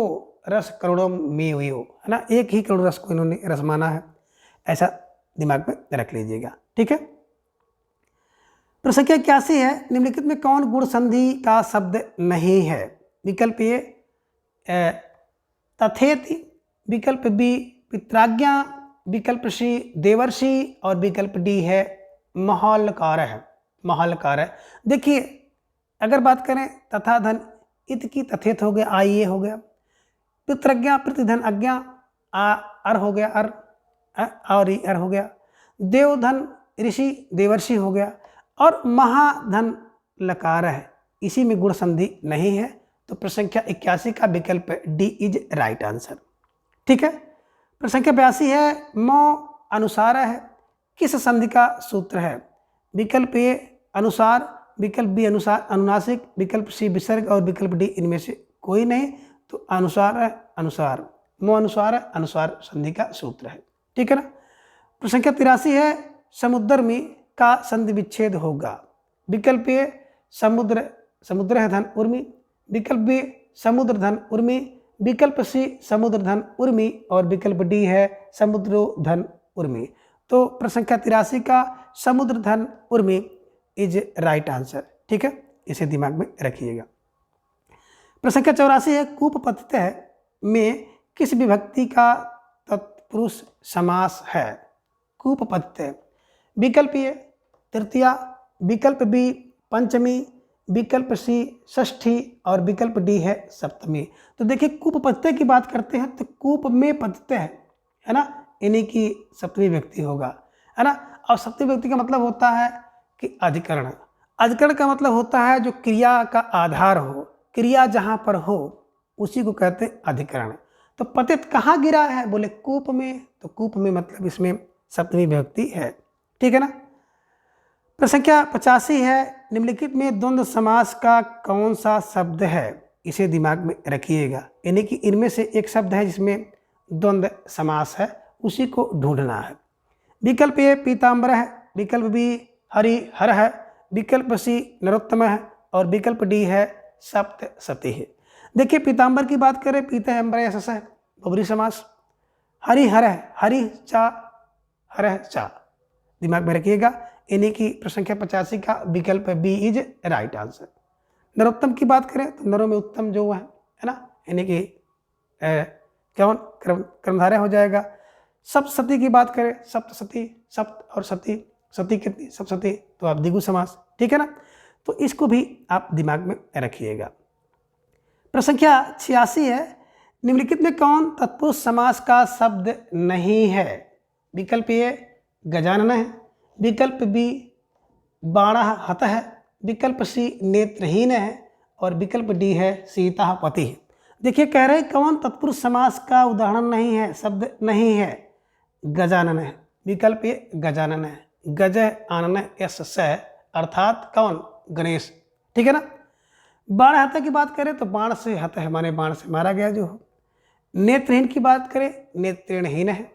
रस करुणम में हुई हो, है ना, एक ही करुण रस को इन्होंने रस माना है, ऐसा दिमाग में रख लीजिएगा, ठीक है। प्रश्न संख्या 81 है निम्नलिखित में कौन गुण संधि का शब्द नहीं है। विकल्प ए तथेति, विकल्प बी पित्राज्ञा, विकल्प सी देवर्षि और विकल्प डी है महलकार है, महलकार है। देखिए अगर बात करें तथा धन इत की तथेत हो गया, आइए हो गया, पितृज्ञा प्रतिधन अज्ञा अर हो गया, अर और अर हो गया, देवधन ऋषि देवर्षि हो गया और महाधन लकार है, इसी में गुण संधि नहीं है। तो प्रश्न संख्या 81 का विकल्प डी इज राइट आंसर, ठीक है। प्रश्न संख्या 82 है मो अनुसार है किस संधि का सूत्र है। विकल्प ए अनुसार, विकल्प बी अनुसार अनुनासिक, विकल्प सी विसर्ग और विकल्प डी इनमें से कोई नहीं। तो अनुसार है अनुसार, मो अनुसार है अनुसार संधि का सूत्र है, ठीक है ना। प्रश्न संख्या 83 है समुद्र में का संधि विच्छेद होगा। विकल्प ए समुद्र समुद्रधन उर्मी, विकल्प बी समुद्रधन उर्मी, विकल्प सी समुद्रधन उर्मी और विकल्प डी है समुद्रोधन उर्मी। तो प्रश्न संख्या 83 का समुद्रधन उर्मी इज राइट आंसर। ठीक है, इसे दिमाग में रखिएगा। प्रश्न संख्या 84 है कूपपतितः में किस विभक्ति का तत्पुरुष समास है? कूपपतितः, विकल्प ए तृतीया, विकल्प बी पंचमी, विकल्प सी षष्ठी और विकल्प डी है सप्तमी। तो देखिए कूपपतितः की बात करते हैं तो कूप में पतितः है ना, इन्हीं की सप्तमी व्यक्ति होगा, है ना। और सप्तमी व्यक्ति का मतलब होता है कि अधिकरण। अधिकरण का मतलब होता है जो क्रिया का आधार हो, क्रिया जहाँ पर हो उसी को कहते हैं अधिकरण। तो पतित कहाँ गिरा है? बोले कूप में, तो कूप में मतलब इसमें सप्तमी विभक्ति है। ठीक है ना। प्रश्न संख्या 85 है निम्नलिखित में द्वंद्व समास का कौन सा शब्द है? इसे दिमाग में रखिएगा, यानी कि इनमें से एक शब्द है जिसमें द्वंद्व समास है, उसी को ढूंढना है। विकल्प ए पीताम्बर है, विकल्प बी हरिहर है, विकल्प सी नरोत्तम है और विकल्प डी है सप्तशती है। देखिए पीताम्बर की बात करें, पीता अम्बर यशस है, बहुब्रीहि समास। हरिहर है, हरि चा हर है चा, दिमाग में रखिएगा। यानी कि प्रश्न संख्या 85 का विकल्प B is right answer. Narottam की बात करें तो नरों में उत्तम जो है ना, यानी कि कौन कर्मधारय हो जाएगा। सप्तशती की बात करें, सप्तशती, सप्त और सती, सती कितनी सप्तशती, तो आप द्विगु समास। ठीक है ना, तो इसको भी आप दिमाग में रखिएगा। प्रश्न संख्या 86 है निम्नलिखित में कौन तत्पुरुष समास का शब्द नहीं है? विकल्प ए गजानन है, विकल्प बी बाणः हत है, विकल्प सी नेत्रहीन है और विकल्प डी है सीता पति है। देखिए कह रहे कौन तत्पुरुष समास का उदाहरण नहीं है, शब्द नहीं है? गजानन है, विकल्प ए गजानन है, गज आनन यश स अर्थात कौन? गणेश। ठीक है ना। बाण हत्या की बात करें तो बाण से हत है, माने बाण से मारा गया जो हो। नेत्रहीन की बात करें, नेत्रणहीन है।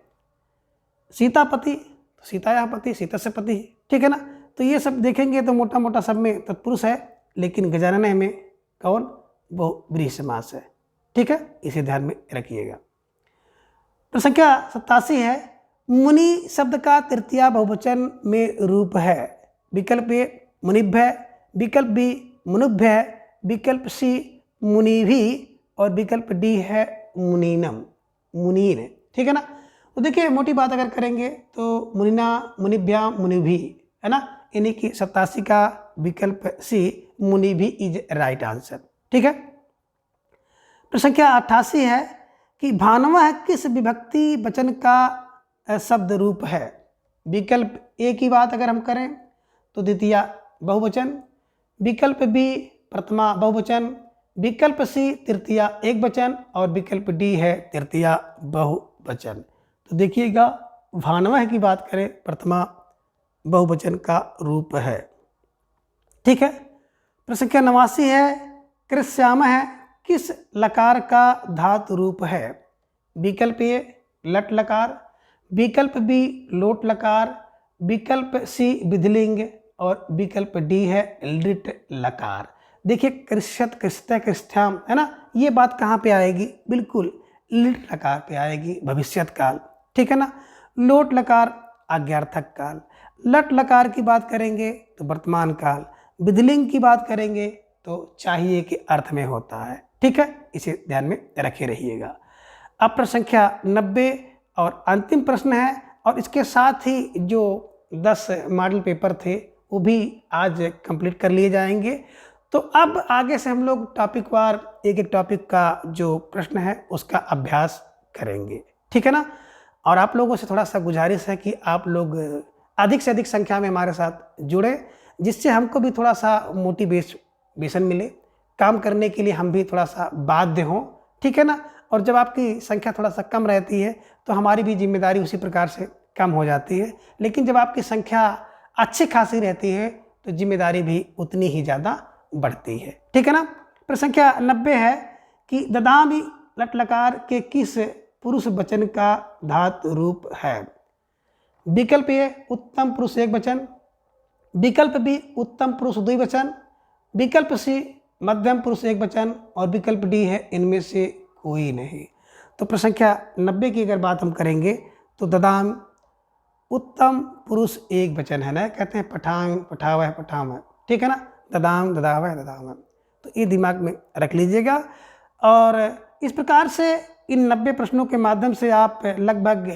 सीतापति, तो सीताया पति, सीता से पति है। ठीक है ना। तो ये सब देखेंगे तो मोटा मोटा सब में तत्पुरुष है, लेकिन गजानन में कौन? बहुब्रीहि समास है। ठीक है, इसे ध्यान में रखिएगा। प्रश्न संख्या 87 है मुनि शब्द का तृतीया बहुवचन में रूप है। विकल्प ए मुनिभ्य, विकल्प बी मुनुभ्य, विकल्प सी मुनिभि और विकल्प डी है मुनीनम, मुनीन। ठीक है ना। तो देखिए मोटी बात अगर करेंगे तो मुनिना, मुनिभ्या, मुनिभि, है ना, यानी कि 87 का विकल्प सी मुनिभि इज राइट आंसर। ठीक है। प्रश्न संख्या 88 है कि भानवः किस विभक्ति वचन का शब्द रूप है? विकल्प ए की बात अगर हम करें तो द्वितीया बहुवचन, विकल्प बी प्रथमा बहुवचन, विकल्प सी तृतीया एकवचन और विकल्प डी है तृतीया बहुवचन। तो देखिएगा भानवः की बात करें प्रथमा बहुवचन का रूप है। ठीक है। प्रश्न संख्या 89 है कृष्याम है किस लकार का धातु रूप है? विकल्प ए लट लकार, विकल्प बी लोट लकार, विकल्प सी विधिलिंग और विकल्प डी है लिट लकार। देखिए कृष्यत, कृष्यत, कृष्याम, है ना, ये बात कहाँ पे आएगी? बिल्कुल लिट लकार पे आएगी, भविष्यत काल। ठीक है ना। लोट लकार आज्ञार्थक काल, लट लकार की बात करेंगे तो वर्तमान काल, विधिलिंग की बात करेंगे तो चाहिए के अर्थ में होता है। ठीक है, इसे ध्यान में रखे रहिएगा। अब प्रश्न संख्या 90 और अंतिम प्रश्न है, और इसके साथ ही जो 10 मॉडल पेपर थे वो भी आज कंप्लीट कर लिए जाएंगे। तो अब आगे से हम लोग टॉपिक वार एक एक टॉपिक का जो प्रश्न है उसका अभ्यास करेंगे। ठीक है ना। और आप लोगों से थोड़ा सा गुजारिश है कि आप लोग अधिक से अधिक संख्या में हमारे साथ जुड़े, जिससे हमको भी थोड़ा सा मोटिवेशन मिले, काम करने के लिए हम भी थोड़ा सा बाध्य हों। ठीक है ना। और जब आपकी संख्या थोड़ा सा कम रहती है तो हमारी भी जिम्मेदारी उसी प्रकार से कम हो जाती है, लेकिन जब आपकी संख्या अच्छी खासी रहती है तो जिम्मेदारी भी उतनी ही ज़्यादा बढ़ती है। ठीक है ना। प्रश्न संख्या 90 है कि ददामी लट लकार के किस पुरुष वचन का धातु रूप है? विकल्प ए उत्तम पुरुष एक वचन, विकल्प बी उत्तम पुरुष द्विवचन, विकल्प सी मध्यम पुरुष एकवचन और विकल्प डी है इनमें से कोई नहीं। तो प्रश्न संख्या 90 की अगर बात हम करेंगे तो ददाम उत्तम पुरुष एक वचन है ना, कहते हैं पठांग पठावह पठाम, ठीक है ना, ददाम ददावह ददाम। तो ये दिमाग में रख लीजिएगा। और इस प्रकार से इन 90 प्रश्नों के माध्यम से आप लगभग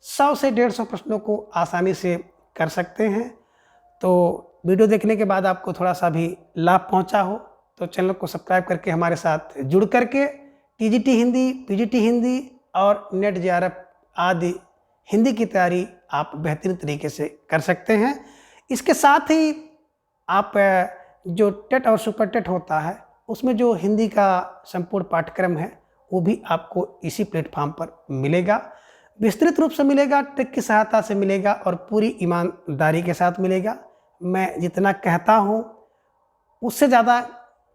100 से 150 प्रश्नों को आसानी से कर सकते हैं। तो वीडियो देखने के बाद आपको थोड़ा सा भी लाभ पहुंचा हो तो चैनल को सब्सक्राइब करके हमारे साथ जुड़ करके टीजीटी हिंदी, पीजीटी हिंदी और नेट जेआरएफ आदि हिंदी की तैयारी आप बेहतरीन तरीके से कर सकते हैं। इसके साथ ही आप जो टेट और सुपर टेट होता है उसमें जो हिंदी का संपूर्ण पाठ्यक्रम है वो भी आपको इसी प्लेटफॉर्म पर मिलेगा, विस्तृत रूप से मिलेगा, ट्रिक की सहायता से मिलेगा और पूरी ईमानदारी के साथ मिलेगा। मैं जितना कहता हूँ उससे ज़्यादा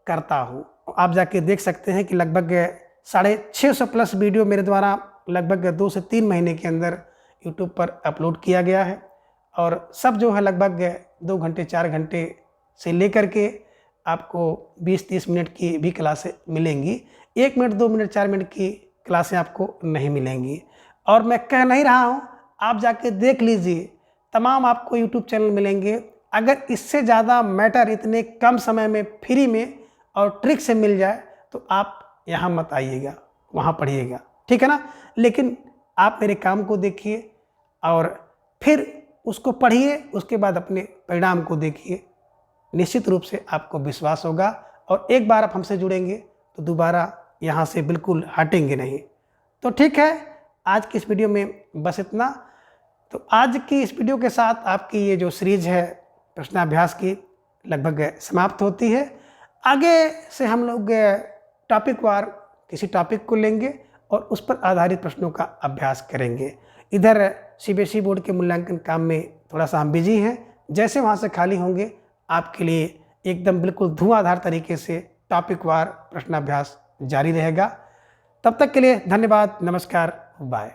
करता हूँ। आप जाके देख सकते हैं कि लगभग 650 प्लस वीडियो मेरे द्वारा लगभग 2 से 3 महीने के अंदर यूट्यूब पर अपलोड किया गया है और सब जो है लगभग 2 घंटे 4 घंटे से लेकर के आपको 20-30 मिनट की भी क्लासें मिलेंगी। 1 मिनट 2 मिनट 4 मिनट की क्लासें आपको नहीं मिलेंगी। और मैं कह नहीं रहा हूँ, आप जाके देख लीजिए, तमाम आपको यूट्यूब चैनल मिलेंगे। अगर इससे ज़्यादा मैटर इतने कम समय में फ्री में और ट्रिक से मिल जाए तो आप यहाँ मत आइएगा, वहाँ पढ़िएगा, ठीक है ना। लेकिन आप मेरे काम को देखिए और फिर उसको पढ़िए, उसके बाद अपने परिणाम को देखिए। निश्चित रूप से आपको विश्वास होगा और एक बार आप हमसे जुड़ेंगे तो दोबारा यहाँ से बिल्कुल हटेंगे नहीं। तो ठीक है, आज की इस वीडियो में बस इतना। तो आज की इस वीडियो के साथ आपकी ये जो सीरीज है प्रश्नाभ्यास की लगभग समाप्त होती है। आगे से हम लोग टॉपिक वार किसी टॉपिक को लेंगे और उस पर आधारित प्रश्नों का अभ्यास करेंगे। इधर सीबीएसई बोर्ड के मूल्यांकन काम में थोड़ा सा हम बिजी हैं, जैसे वहाँ से खाली होंगे आपके लिए एकदम बिल्कुल धुआंधार तरीके से टॉपिक वार प्रश्नाभ्यास जारी रहेगा। तब तक के लिए धन्यवाद, नमस्कार, बाय।